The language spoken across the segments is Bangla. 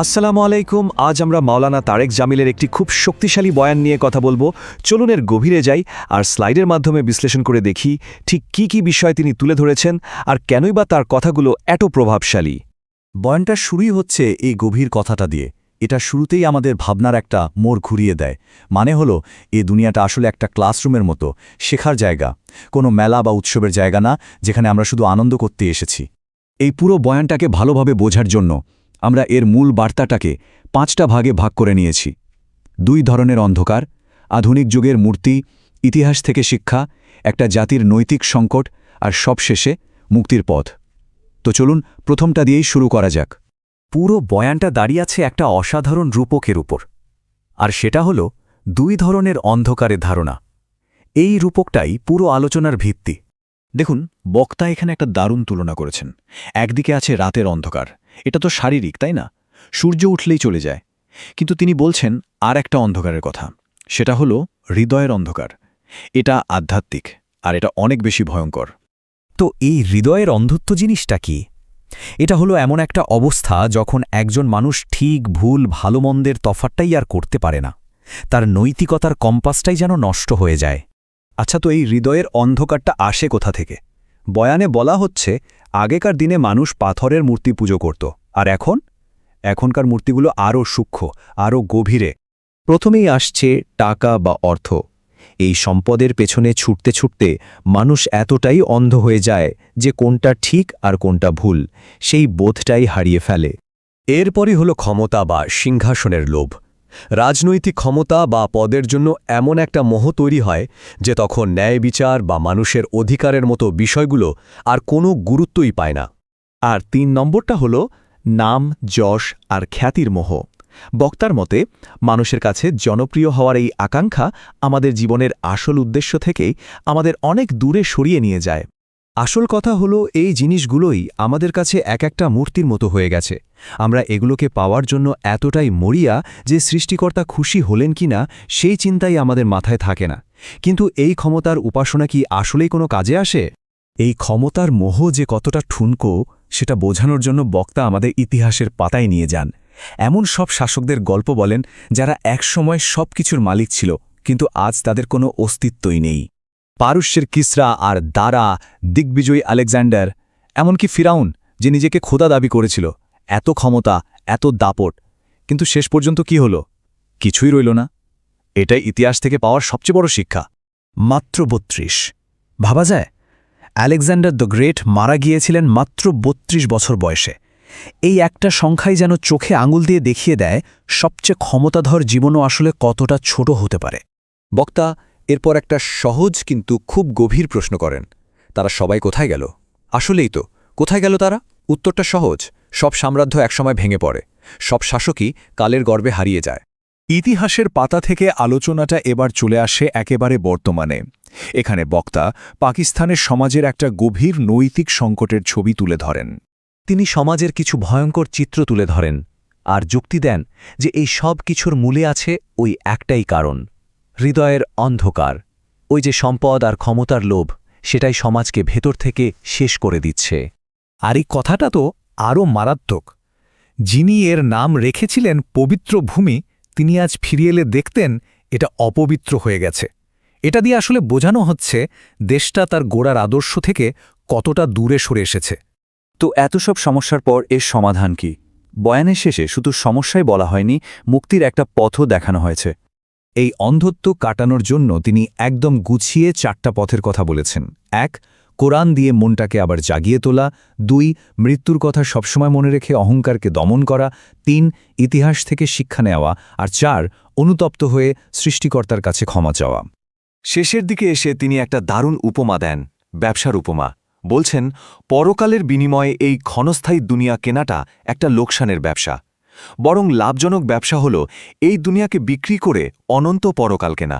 আসসালামু আলাইকুম। আজ আমরা মাওলানা তারেক জামিলের একটি খুব শক্তিশালী বয়ান নিয়ে কথা বলবো। চলুন এর গভীরে যাই আর স্লাইডের মাধ্যমে বিশ্লেষণ করে দেখি ঠিক কি বিষয় তিনি তুলে ধরেছেন আর কেনই বা তার কথাগুলো এত প্রভাবশালী। বয়ানটা শুরুই হচ্ছে এই গভীর কথাটা দিয়ে। এটা শুরুতেই আমাদের ভাবনার একটা মোড় ঘুরিয়ে দেয়। মানে হলো এ দুনিয়াটা আসলে একটা ক্লাসরুমের মতো, শেখার জায়গা, কোনো মেলা বা উৎসবের জায়গা না যেখানে আমরা শুধু আনন্দ করতে এসেছি। এই পুরো বয়ানটাকে ভালোভাবে বোঝার জন্য আমরা এর মূল বার্তাটাকে 5টা ভাগে ভাগ করে নিয়েছি। 2 ধরনের অন্ধকার, আধুনিক যুগের মূর্তি, ইতিহাস থেকে শিক্ষা, একটা জাতির নৈতিক সংকট আর সবশেষে মুক্তির পথ। তো চলুন প্রথমটা দিয়েই শুরু করা যাক। পুরো বয়ানটা দাঁড়িয়ে আছে একটা অসাধারণ রূপকের উপর, আর সেটা হল 2 ধরনের অন্ধকারের ধারণা। এই রূপকটাই পুরো আলোচনার ভিত্তি। দেখুন, বক্তা এখানে একটা দারুণ তুলনা করেছেন। একদিকে আছে রাতের অন্ধকার, এটা তো শারীরিক, তাই না? সূর্য উঠলেই চলে যায়। কিন্তু তিনি বলছেন আর একটা অন্ধকারের কথা, সেটা হলো হৃদয়ের অন্ধকার। এটা আধ্যাত্মিক, আর এটা অনেক বেশি ভয়ঙ্কর। তো এই হৃদয়ের অন্ধত্ব জিনিসটা কি? এটা হলো এমন একটা অবস্থা যখন একজন মানুষ ঠিক ভুল ভালো মন্দের তফাৎটাই আর করতে পারে না। তার নৈতিকতার কম্পাসটাই যেন নষ্ট হয়ে যায়। আচ্ছা, তো এই হৃদয়ের অন্ধকারটা আসে কোথা থেকে? বয়ানে বলা হচ্ছে আগেকার দিনে মানুষ পাথরের মূর্তি পুজো করত, আর এখনকার মূর্তিগুলো আরও সূক্ষ্ম, আরও গভীরে। প্রথমেই আসছে টাকা বা অর্থ। এই সম্পদের পেছনে ছুটতে ছুটতে মানুষ এতটাই অন্ধ হয়ে যায় যে কোনটা ঠিক আর কোনটা ভুল সেই বোধটাই হারিয়ে ফেলে। এরপরই হলো ক্ষমতা বা সিংহাসনের লোভ। রাজনৈতিক ক্ষমতা বা পদের জন্য এমন একটা মোহ তৈরি হয় যে তখন ন্যায় বিচার বা মানুষের অধিকারের মতো বিষয়গুলো আর কোনো গুরুত্বই পায় না। আর 3 নম্বরটা হলো নাম, যশ আর খ্যাতির মোহ। বক্তার মতে মানুষের কাছে জনপ্রিয় হওয়ার এই আকাঙ্ক্ষা আমাদের জীবনের আসল উদ্দেশ্য থেকেই আমাদের অনেক দূরে সরিয়ে নিয়ে যায়। আসল কথা হলো এই জিনিসগুলোই আমাদের কাছে এক একটা মূর্তির মতো হয়ে গেছে। আমরা এগুলোকে পাওয়ার জন্য এতটাই মরিয়া যে সৃষ্টিকর্তা খুশি হলেন কিনা সেই চিন্তাই আমাদের মাথায় থাকে না। কিন্তু এই ক্ষমতার উপাসনা কি আসলেই কোনো কাজে আসে? এই ক্ষমতার মোহ যে কতটা ঠুনকো সেটা বোঝানোর জন্য বক্তা আমাদের ইতিহাসের পাতায় নিয়ে যান। এমন সব শাসকদের গল্প বলেন যারা একসময় সব কিছুর মালিক ছিল, কিন্তু আজ তাদের কোনো অস্তিত্বই নেই। পারস্যের কিসরা আর দারা, দিগ্বিজয়ী আলেকজান্ডার, এমনকি ফিরাউন যে নিজেকে খোদা দাবি করেছিল। এত ক্ষমতা, এত দাপট, কিন্তু শেষ পর্যন্ত কি হলো? কিছুই রইল না। এটাই ইতিহাস থেকে পাওয়ার সবচেয়ে বড় শিক্ষা। মাত্র 32। ভাবা যায়, আলেকজান্ডার দ্য গ্রেট মারা গিয়েছিলেন মাত্র 32 বছর বয়সে। এই একটা সংখ্যাই যেন চোখে আঙুল দিয়ে দেখিয়ে দেয় সবচেয়ে ক্ষমতাধর জীবনও আসলে কতটা ছোট হতে পারে। বক্তা এরপর একটা সহজ কিন্তু খুব গভীর প্রশ্ন করেন, তারা সবাই কোথায় গেল? আসলেই তো, কোথায় গেল তারা? উত্তরটা সহজ, সব সাম্রাজ্য একসময় ভেঙে পড়ে, সব শাসকই কালের গর্ভে হারিয়ে যায়। ইতিহাসের পাতা থেকে আলোচনাটা এবার চলে আসে একেবারে বর্তমানে। এখানে বক্তা পাকিস্তানের সমাজের একটা গভীর নৈতিক সংকটের ছবি তুলে ধরেন। তিনি সমাজের কিছু ভয়ঙ্কর চিত্র তুলে ধরেন আর যুক্তি দেন যে এই সব কিছুর মূলে আছে ওই একটাই কারণ, হৃদয়ের অন্ধকার। ওই যে সম্পদ আর ক্ষমতার লোভ, সেটাই সমাজকে ভেতর থেকে শেষ করে দিচ্ছে। আর এই কথাটা তো আরও মারাত্মক। যিনি এর নাম রেখেছিলেন পবিত্র ভূমি, তিনি আজ ফিরিয়ে এলে দেখতেন এটা অপবিত্র হয়ে গেছে। এটা দিয়ে আসলে বোঝানো হচ্ছে দেশটা তার গোড়ার আদর্শ থেকে কতটা দূরে সরে এসেছে। তো এত সব সমস্যার পর এর সমাধান কি? বয়ানের শেষে শুধু সমস্যাই বলা হয়নি, মুক্তির একটা পথও দেখানো হয়েছে। এই অন্ধত্ব কাটানোর জন্য তিনি একদম গুছিয়ে 4টা পথের কথা বলেছেন। 1. কোরআন দিয়ে মনটাকে আবার জাগিয়ে তোলা। 2. মৃত্যুর কথা সবসময় মনে রেখে অহংকারকে দমন করা। 3. ইতিহাস থেকে শিক্ষা নেওয়া। আর 4. অনুতপ্ত হয়ে সৃষ্টিকর্তার কাছে ক্ষমা চাওয়া। শেষের দিকে এসে তিনি একটা দারুণ উপমা দেন, ব্যবসার উপমা। বলছেন, পরকালের বিনিময়ে এই ক্ষণস্থায়ী দুনিয়া কেনাটা একটা লোকসানের ব্যবসা। বরং লাভজনক ব্যবসা হল এই দুনিয়াকে বিক্রি করে অনন্ত পরকাল কেনা।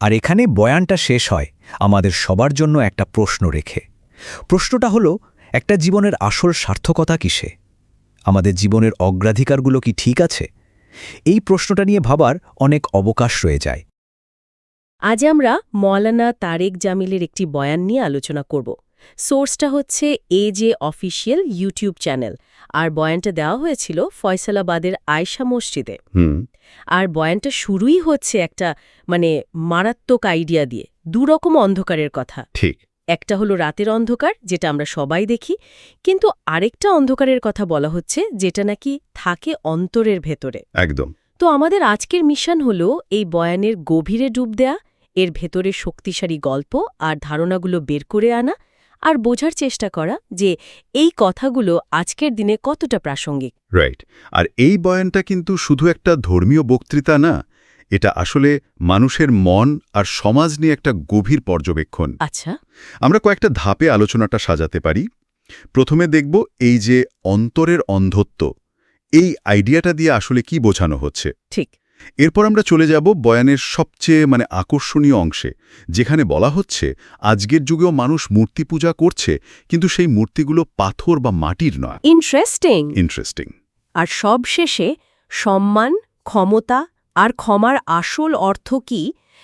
আর এখানে বয়ানটা শেষ হয় আমাদের সবার জন্য একটা প্রশ্ন রেখে। প্রশ্নটা হলো, একটা জীবনের আসল সার্থকতা কিসে? আমাদের জীবনের অগ্রাধিকারগুলো কি ঠিক আছে? এই প্রশ্নটা নিয়ে ভাবার অনেক অবকাশ রয়ে যায়। আজ আমরা মাওলানা তারেক জামিলের একটি বয়ান নিয়ে আলোচনা করব, সোর্সটা হচ্ছে যে অফিসিয়াল ইউটিউব চ্যানেল, আর বয়ানটা দেওয়া হয়েছিল ফয়সালাবাদের আয়শা মসজিদে। আর বয়ানটা শুরুই হচ্ছে একটা মারাত্মক আইডিয়া দিয়ে, দুরকম অন্ধকারের কথা। ঠিক। একটা হলো রাতের অন্ধকার, যেটা আমরা সবাই দেখি, কিন্তু আরেকটা অন্ধকারের কথা বলা হচ্ছে যেটা নাকি থাকে অন্তরের ভেতরে। একদম। তো আমাদের আজকের মিশন হলো এই বয়ানের গভীরে ডুব দেয়া, এর ভেতরে শক্তিশালী গল্প আর ধারণাগুলো বের করে আনা, আর বোঝার চেষ্টা করা যে এই কথাগুলো আজকের দিনে কতটা প্রাসঙ্গিক। রাইট। আর এই বয়ানটা কিন্তু শুধু একটা ধর্মীয় বক্তৃতা না, এটা আসলে মানুষের মন আর সমাজ নিয়ে একটা গভীর পর্যবেক্ষণ। আচ্ছা, আমরা কয়েকটা ধাপে আলোচনাটা সাজাতে পারি। প্রথমে দেখব এই যে অন্তরের অন্ধত্ব, এই আইডিয়াটা দিয়ে আসলে কি বোঝানো হচ্ছে। ঠিক। এরপর আমরা চলে যাব বয়ানের সবচেয়ে আকর্ষণীয় অংশে, যেখানে বলা হচ্ছে আজকের যুগেও মানুষ মূর্তি পূজা করছে, কিন্তু সেই মূর্তিগুলো পাথর বা মাটির নয়। ইন্টারেস্টিং। আর সবশেষে সম্মান, ক্ষমতা আর ক্ষমার আসল অর্থ কি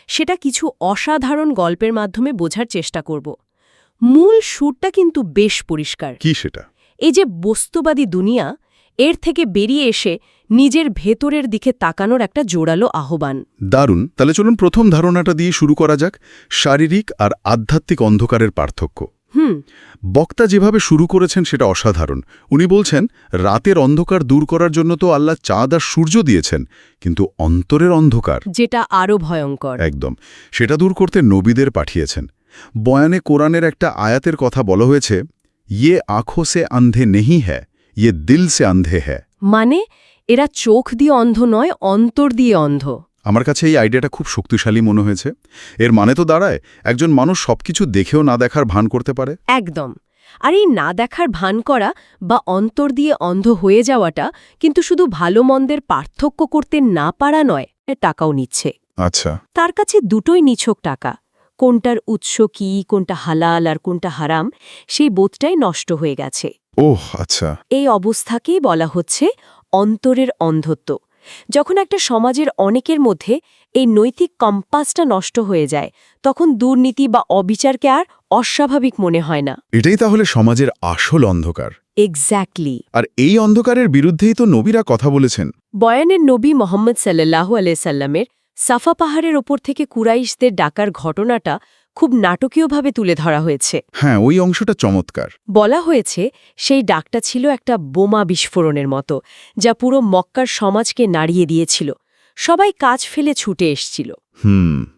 সেটা কিছু অসাধারণ গল্পের মাধ্যমে বোঝার চেষ্টা করব। মূল সুরটা কিন্তু বেশ পরিষ্কার। কি সেটা? এই যে বস্তুবাদী দুনিয়া, এর থেকে বেরিয়ে এসে নিজের ভেতরের দিকে তাকানোর একটা জোরালো আহ্বান। দারুণ। তাহলে চলুন প্রথম ধারণাটা দিয়ে শুরু করা যাক, শারীরিক আর আধ্যাত্মিক অন্ধকারের পার্থক্য। বক্তা যেভাবে শুরু করেছেন সেটা অসাধারণ। উনি বলছেন, রাতের অন্ধকার দূর করার জন্য তো আল্লাহ চাঁদ আর সূর্য দিয়েছেন, কিন্তু অন্তরের অন্ধকার, যেটা আরও ভয়ঙ্কর, একদম, সেটা দূর করতে নবীদের পাঠিয়েছেন। বয়ানে কোরআনের একটা আয়াতের কথা বলা হয়েছে, ইয়ে আঁখো সে আন্ধে নেহি হ্যায়, ইয়ে দিল সে আন্ধে হ্যায়। মানে এরা চোখ দিয়ে অন্ধ নয়, অন্তর দিয়ে অন্ধ। আমার কাছে এই আইডিয়াটা খুব শক্তিশালী মনে হয়েছে। এর মানে তো দাঁড়ায় একজন মানুষ সবকিছু দেখেও না দেখার ভান করতে পারে। একদম। আর এই না দেখার ভান করা বা অন্তর দিয়ে অন্ধ হয়ে যাওয়াটা কিন্তু শুধু ভালো মন্দের পার্থক্য করতে না পারা নয়, টাকাও নিচ্ছে। আচ্ছা। তার কাছে দুটোই নিছক টাকা। কোনটার উৎস কি, কোনটা হালাল আর কোনটা হারাম, সেই বোধটাই নষ্ট হয়ে গেছে। ওহ আচ্ছা। এই অবস্থাকেই বলা হচ্ছে অন্তরের অন্ধত্ব। যখন একটা সমাজের অনেকের মধ্যে এই নৈতিক কম্পাসটা নষ্ট হয়ে যায়, তখন দুর্নীতি বা অবিচারকে আর অস্বাভাবিক মনে হয় না। এটাই তাহলে সমাজের আসল অন্ধকার। এক্স্যাক্টলি। আর এই অন্ধকারের বিরুদ্ধেই তো নবীরা কথা বলেছেন। বয়ানের নবী মোহাম্মদ সাল্লাল্লাহু আলাইহি সাল্লামের সাফা পাহাড়ের ওপর থেকে কুরাইশদের ডাকার ঘটনাটা খুব নাটকীয়ভাবে তুলে ধরা হয়েছে। হ্যাঁ, ওই অংশটা চমৎকার। বলা হয়েছে সেই ডাকটা ছিল একটা বোমা বিস্ফোরণের মতো, যা পুরো মক্কার সমাজকে নাড়িয়ে দিয়েছিল। সবাই কাজ ফেলে ছুটে এসছিল।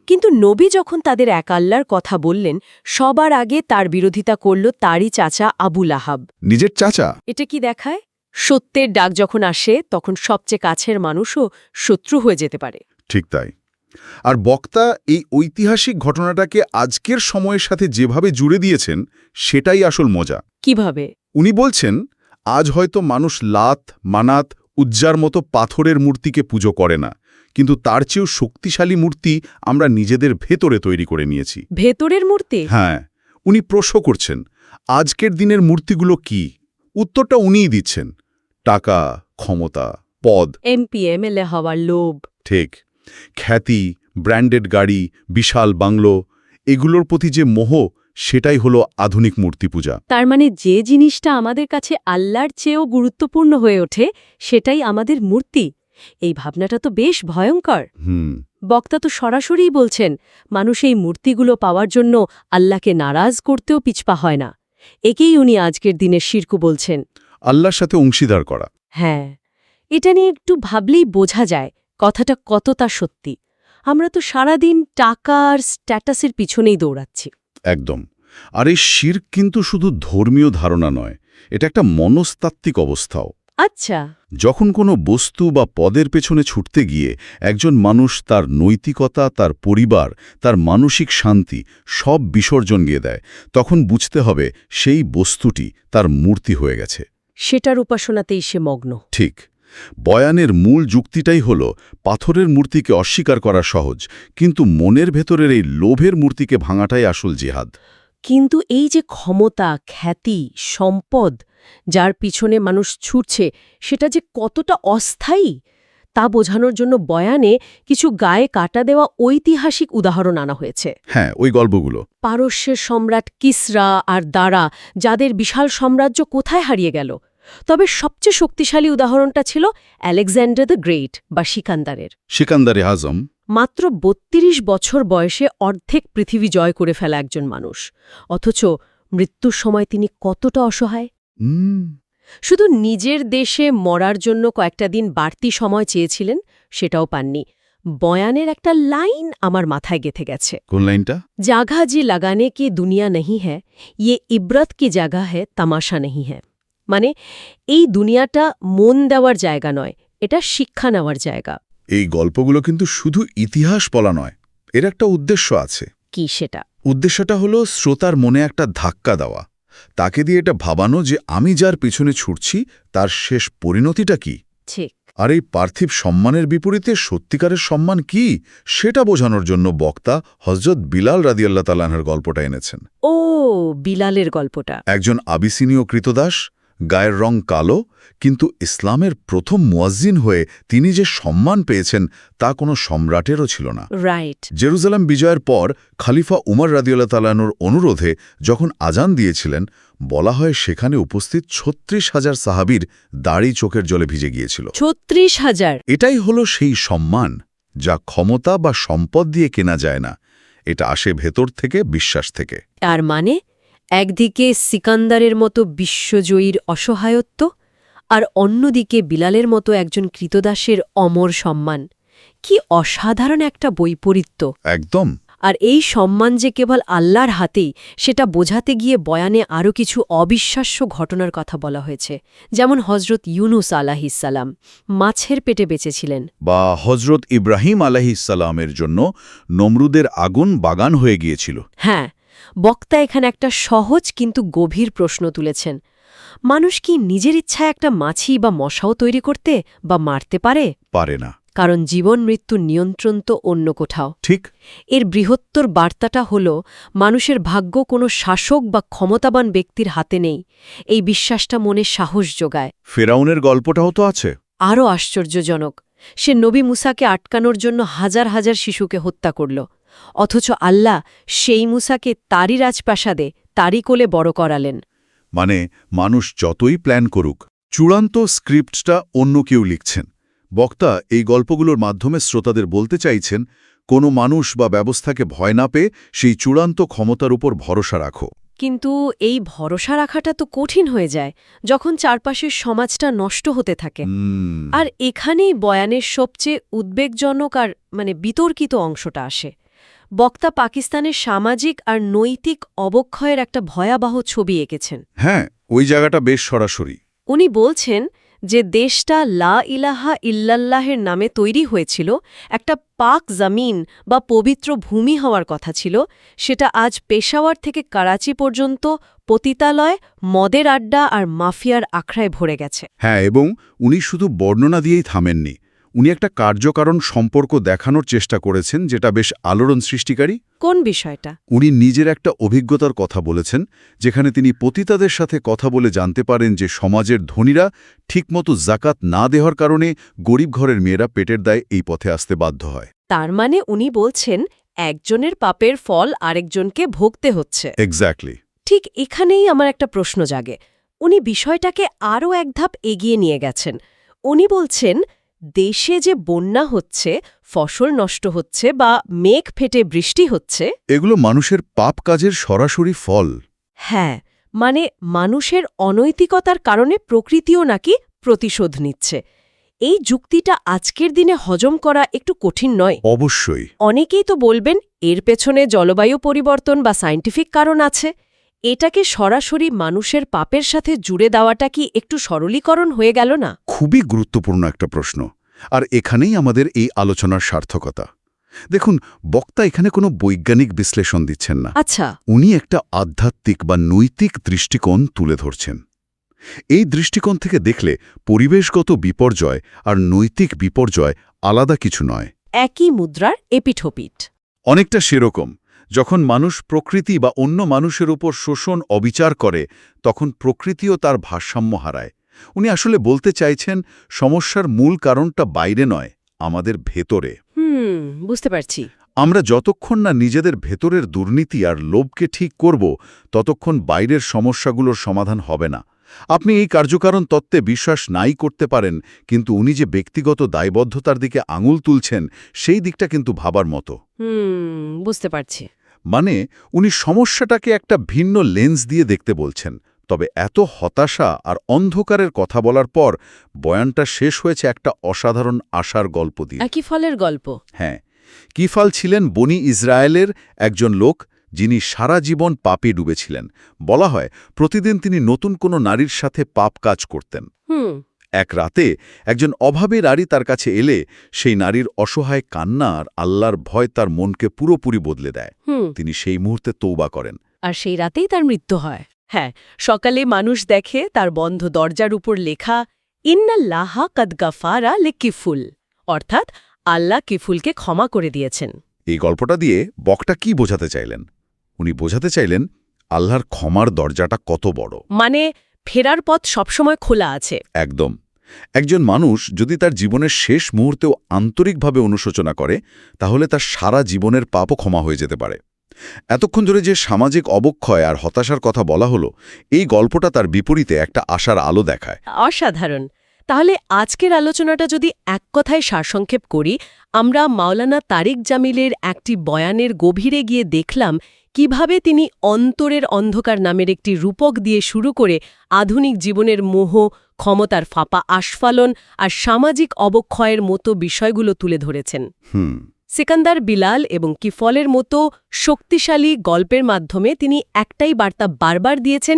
কিন্তু নবী যখন তাদের এক আল্লাহর কথা বললেন, সবার আগে তার বিরোধিতা করল তারই চাচা আবু লাহাব। নিজের চাচা? এটা কি দেখায় সত্যের ডাক যখন আসে, তখন সবচেয়ে কাছের মানুষও শত্রু হয়ে যেতে পারে। ঠিক তাই। আর বক্তা এই ঐতিহাসিক ঘটনাটাকে আজকের সময়ের সাথে যেভাবে জুড়ে দিয়েছেন, সেটাই আসল মজা। কিভাবে? উনি বলছেন, আজ হয়তো মানুষ লাত, মানাত, উজ্জার মতো পাথরের মূর্তিকে পুজো করে না, কিন্তু তার চেয়েও শক্তিশালী মূর্তি আমরা নিজেদের ভেতরে তৈরি করে নিয়েছি। ভেতরের মূর্তি? হ্যাঁ। উনি প্রশ্ন করছেন, আজকের দিনের মূর্তিগুলো কি? উত্তরটা উনিই দিচ্ছেন, টাকা, ক্ষমতা, পদ, এমপি-এমএলএ হওয়ার লোভ। ঠিক। খ্যাতি, ব্র্যান্ডেড গাড়ি, বিশাল বাংলো, এগুলোর প্রতি যে মোহ, সেটাই হলো আধুনিক মূর্তি পূজা। তার মানে যে জিনিসটা আমাদের কাছে আল্লাহর চেয়েও গুরুত্বপূর্ণ হয়ে ওঠে, সেটাই আমাদের মূর্তি। এই ভাবনাটা তো বেশ ভয়ঙ্কর। বক্তা তো সরাসরিই বলছেন, মানুষ এই মূর্তিগুলো পাওয়ার জন্য আল্লাহকে নারাজ করতেও পিছপা হয় না। একেই উনি আজকের দিনের শিরকু বলছেন, আল্লাহর সাথে অংশীদার করা। হ্যাঁ, এটা নিয়ে একটু ভাবলেই বোঝা যায় কথাটা কতটা সত্যি। আমরা তো সারাদিন টাকা আর স্ট্যাটাসের পিছনেই দৌড়াচ্ছি। একদম। আর এই শিরক কিন্তু শুধু ধর্মীয় ধারণা নয়, এটা একটা মনস্তাত্ত্বিক অবস্থাও। আচ্ছা। যখন কোনো বস্তু বা পদের পেছনে ছুটতে গিয়ে একজন মানুষ তার নৈতিকতা, তার পরিবার, তার মানসিক শান্তি সব বিসর্জন দিয়ে দেয়, তখন বুঝতে হবে সেই বস্তুটি তার মূর্তি হয়ে গেছে। সেটার উপাসনাতেই সে মগ্ন। ঠিক। বয়ানের মূল যুক্তিটাই হল, পাথরের মূর্তিকে অস্বীকার করা সহজ, কিন্তু মনের ভেতরের এই লোভের মূর্তিকে ভাঙাটাই আসল জিহাদ। কিন্তু এই যে ক্ষমতা, খ্যাতি, সম্পদ, যার পিছনে মানুষ ছুটছে, সেটা যে কতটা অস্থায়ী, তা বোঝানোর জন্য বয়ানে কিছু গায়ে কাটা দেওয়া ঐতিহাসিক উদাহরণ আনা হয়েছে। হ্যাঁ, ওই গল্পগুলো। পারস্যের সম্রাট কিসরা আর দারা, যাদের বিশাল সাম্রাজ্য কোথায় হারিয়ে গেল। তবে সবচেয়ে শক্তিশালী উদাহরণটা ছিল আলেকজান্ডার দ্য গ্রেট বা সিকান্দারের। সিকান্দারে আজম। মাত্র ৩২ বছর বয়সে অর্ধেক পৃথিবী জয় করে ফেলা একজন মানুষ, অথচ মৃত্যুর সময় তিনি কতটা অসহায়। শুধু নিজের দেশে মরার জন্য কয়েকটা দিন বাড়তি সময় চেয়েছিলেন, সেটাও পাননি। বয়ানের একটা লাইন আমার মাথায় গেঁথে গেছে। কোন লাইনটা? জাগা জি লাগানে কি দুনিয়া নেহি হ্যায়, ইয়ে ইব্রত কি জায়গা হ্যায়, তামাশা নেহি হ্যায়। মানে এই দুনিয়াটা মন দেওয়ার জায়গা নয়, এটা শিক্ষা নেওয়ার জায়গা। এই গল্পগুলো কিন্তু শুধু ইতিহাস বলা নয়, এর একটা উদ্দেশ্য আছে। কি সেটা? উদ্দেশ্যটা হলো শ্রোতার মনে একটা ধাক্কা দেওয়া, তাকে দিয়ে এটা ভাবানো যে আমি যার পিছনে ছুটছি তার শেষ পরিণতিটা কি। ঠিক। আর এই পার্থিব সম্মানের বিপরীতে সত্যিকারের সম্মান কি, সেটা বোঝানোর জন্য বক্তা হযরত বিলাল রাদিয়াল্লাহু তাআলা আনহুর গল্পটা এনেছেন। ও, বিলালের গল্পটা। একজন আবিসিনীয় কৃতদাস, গায়ের রং কালো, কিন্তু ইসলামের প্রথম মুয়াজ্জিন হয়ে তিনি যে সম্মান পেয়েছেন তা কোনো সম্রাটেরও ছিল না। রাইট। জেরুজালেম বিজয়ের পর খলিফা উমর রাদিয়াল্লাহু তাআলা আনহুর অনুরোধে যখন আজান দিয়েছিলেন, বলা হয় সেখানে উপস্থিত ৩৬,০০০ সাহাবীর দাড়ি চোখের জলে ভিজে গিয়েছিল। ৩৬,০০০। এটাই হলো সেই সম্মান যা ক্ষমতা বা সম্পদ দিয়ে কেনা যায় না, এটা আসে ভেতর থেকে, বিশ্বাস থেকে। তার মানে একদিকে সিকান্দারের মতো বিশ্বজয়ীর অসহায়ত্ব, আর অন্যদিকে বিলালের মতো একজন কৃতদাসের অমর সম্মান। কি অসাধারণ একটা বৈপরীত্য। একদম। আর এই সম্মান যে কেবল আল্লাহর হাতেই, সেটা বোঝাতে গিয়ে বয়ানে আরও কিছু অবিশ্বাস্য ঘটনার কথা বলা হয়েছে। যেমন হজরত ইউনুস আলাইহিসসালাম মাছের পেটে বেঁচেছিলেন, বা হজরত ইব্রাহিম আলাইহিসসালামের জন্য নমরুদের আগুন বাগান হয়ে গিয়েছিল। হ্যাঁ, বক্তা এখানে একটা সহজ কিন্তু গভীর প্রশ্ন তুলেছেন। মানুষ কি নিজের ইচ্ছায় একটা মাছি বা মশাও তৈরি করতে বা মারতে পারে? পারে না। কারণ জীবন মৃত্যুর নিয়ন্ত্রণ তো অন্য কোথাও। ঠিক। এর বৃহত্তর বার্তাটা হল, মানুষের ভাগ্য কোনো শাসক বা ক্ষমতাবান ব্যক্তির হাতে নেই। এই বিশ্বাসটা মনে সাহস যোগায়। ফেরাউনের গল্পটাও তো আছে। আরও আশ্চর্যজনক, সে নবী মুসাকে আটকানোর জন্য হাজার হাজার শিশুকে হত্যা করল, অথচ আল্লাহ সেই মুসাকে তারই রাজপ্রাসাদে, তারই কোলে বড় করালেন। মানে মানুষ যতই প্ল্যান করুক, চূড়ান্ত স্ক্রিপ্টটা অন্য কেউ লিখছেন। বক্তা এই গল্পগুলোর মাধ্যমে শ্রোতাদের বলতে চাইছেন, কোনো মানুষ বা ব্যবস্থাকে ভয় না পেয়ে সেই চূড়ান্ত ক্ষমতার উপর ভরসা রাখো। কিন্তু এই ভরসা রাখাটা তো কঠিন হয়ে যায় যখন চারপাশের সমাজটা নষ্ট হতে থাকে। আর এখানেই বয়ানের সবচেয়ে উদ্বেগজনক আর বিতর্কিত অংশটা আসে। বক্তা পাকিস্তানের সামাজিক আর নৈতিক অবক্ষয়ের একটা ভয়াবহ ছবি এঁকেছেন। হ্যাঁ, ওই জায়গাটা বেশ সরাসরি। উনি বলছেন যে দেশটা লা ইলাহা ইল্লাল্লাহের নামে তৈরি হয়েছিল, একটা পাক জমিন বা পবিত্র ভূমি হওয়ার কথা ছিল, সেটা আজ পেশাওয়ার থেকে করাচি পর্যন্ত পতিতালয়, মদের আড্ডা আর মাফিয়ার আখড়ায় ভরে গেছে। হ্যাঁ, এবং উনি শুধু বর্ণনা দিয়েই থামেননি, উনি একটা কার্যকারণ সম্পর্ক দেখানোর চেষ্টা করেছেন, যেটা বেশ আলোড়ন সৃষ্টিকারী। কোন বিষয়টা? উনি নিজের একটা অভিজ্ঞতার কথা বলেছেন, যেখানে তিনি পতিতাদের সাথে কথা বলে জানতে পারেন যে সমাজের ধনীরা ঠিকমতো জাকাত না দেওয়ার কারণে গরিব ঘরের মেয়েরা পেটের দায়ে এই পথে আসতে বাধ্য হয়। তার মানে উনি বলছেন একজনের পাপের ফল আরেকজনকে ভোগতে হচ্ছে। এক্স্যাক্টলি। ঠিক এখানেই আমার একটা প্রশ্ন জাগে। উনি বিষয়টাকে আরও এক ধাপ এগিয়ে নিয়ে গেছেন। উনি বলছেন, দেশে যে বন্যা হচ্ছে, ফসল নষ্ট হচ্ছে বা মেঘ ফেটে বৃষ্টি হচ্ছে, এগুলো মানুষের পাপ কাজের সরাসরি ফল। হ্যাঁ, মানে মানুষের অনৈতিকতার কারণে প্রকৃতিও নাকি প্রতিশোধ নিচ্ছে। এই যুক্তিটা আজকের দিনে হজম করা একটু কঠিন নয়? অবশ্যই। অনেকেই তো বলবেন এর পেছনে জলবায়ু পরিবর্তন বা সায়েন্টিফিক কারণ আছে। এটাকে সরাসরি মানুষের পাপের সাথে জুড়ে দেওয়াটা কি একটু সরলীকরণ হয়ে গেল না? খুবই গুরুত্বপূর্ণ একটা প্রশ্ন, আর এখানেই আমাদের এই আলোচনার সার্থকতা। দেখুন, বক্তা এখানে কোনো বৈজ্ঞানিক বিশ্লেষণ দিচ্ছেন না। আচ্ছা। উনি একটা আধ্যাত্মিক বা নৈতিক দৃষ্টিকোণ তুলে ধরছেন। এই দৃষ্টিকোণ থেকে দেখলে পরিবেশগত বিপর্যয় আর নৈতিক বিপর্যয় আলাদা কিছু নয়, একই মুদ্রার এপিঠোপিঠ। অনেকটা সেরকম। যখন মানুষ প্রকৃতি বা অন্য মানুষের উপর শোষণ অবিচার করে, তখন প্রকৃতিও তার ভারসাম্য হারায়। উনি আসলে বলতে চাইছেন সমস্যার মূল কারণটা বাইরে নয়, আমাদের ভেতরে। বুঝতে পারছি। আমরা যতক্ষণ না নিজেদের ভেতরের দুর্নীতি আর লোভকে ঠিক করব, ততক্ষণ বাইরের সমস্যাগুলোর সমাধান হবে না। আপনি এই কার্যকারণ তত্ত্বে বিশ্বাস নাই করতে পারেন, কিন্তু উনি যে ব্যক্তিগত দায়বদ্ধতার দিকে আঙুল তুলছেন, সেই দিকটা কিন্তু ভাবার মতো। বুঝতে পারছি। মানে উনি সমস্যাটাকে একটা ভিন্ন লেন্স দিয়ে দেখতে বলছেন। তবে এত হতাশা আর অন্ধকারের কথা বলার পর বয়ানটা শেষ হয়েছে একটা অসাধারণ আশার গল্প দিয়ে। একই ফলের গল্প। হ্যাঁ, কিফাল ছিলেন বনি ইসরায়েলের একজন লোক, যিনি সারা জীবন পাপে ডুবেছিলেন। বলা হয় প্রতিদিন তিনি নতুন কোনো নারীর সাথে পাপ কাজ করতেন। এক রাতে একজন অভাবী নারী তার কাছে এলে সেই নারীর অসহায় কান্না আর আল্লাহর ভয় তার মনকে পুরোপুরি বদলে দেয়। তিনি সেই মুহূর্তে তৌবা করেন। আর সেই রাতেই তার মৃত্যু হয়। হ্যাঁ, সকালে মানুষ দেখে তার বন্ধ দরজার উপর লেখা ইন্নাল্লাহা কাদ গাফারা লিকিফুল, অর্থাৎ আল্লাহ কিফুলকে ক্ষমা করে দিয়েছেন। এই গল্পটা দিয়ে বক্তা কি বোঝাতে চাইলেন? উনি বোঝাতে চাইলেন আল্লাহর ক্ষমার দরজাটা কত বড়। মানে ফেরার পথ সবসময় খোলা আছে। একদম। একজন মানুষ যদি তার জীবনের শেষ মুহূর্তেও আন্তরিকভাবে অনুশোচনা করে, তাহলে তার সারা জীবনের পাপও ক্ষমা হয়ে যেতে পারে। এতক্ষণ ধরে যে সামাজিক অবক্ষয় আর হতাশার কথা বলা হলো, এই গল্পটা তার বিপরীতে একটা আশার আলো দেখায়। অসাধারণ। তাহলে আজকের আলোচনাটা যদি এক কথায় সারসংক্ষেপ করি, আমরা মাওলানা তারিক জামিলের একটি বয়ানের গভীরে গিয়ে দেখলাম কিভাবে তিনি অন্তরের অন্ধকার নামের একটি রূপক দিয়ে শুরু করে আধুনিক জীবনের মোহ, ক্ষমতার ফাঁপা আস্ফালন আর সামাজিক অবক্ষয়ের মতো বিষয়গুলো তুলে ধরেছেন। সিকান্দার বিলাল এবং কিফলের মতো শক্তিশালী গল্পের মাধ্যমে তিনি একটাই বার্তা বারবার দিয়েছেন,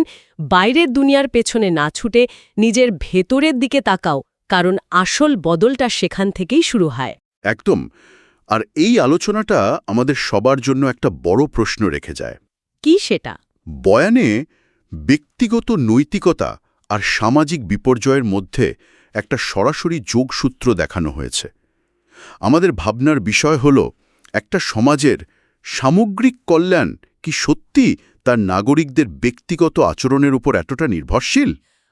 বাইরের দুনিয়ার পেছনে না ছুটে নিজের ভেতরের দিকে তাকাও, কারণ আসল বদলটা সেখান থেকেই শুরু হয়। একদম। আর এই আলোচনাটা আমাদের সবার জন্য একটা বড় প্রশ্ন রেখে যায়। কি সেটা? বয়ানে ব্যক্তিগত নৈতিকতা আর সামাজিক বিপর্যয়ের মধ্যে একটা সরাসরি যোগসূত্র দেখানো হয়েছে। আমাদের ভাবনার বিষয় হল, একটা সমাজের সামগ্রিক কল্যাণ কি সত্যি তার নাগরিকদের ব্যক্তিগত আচরণের উপর এতটা নির্ভরশীল?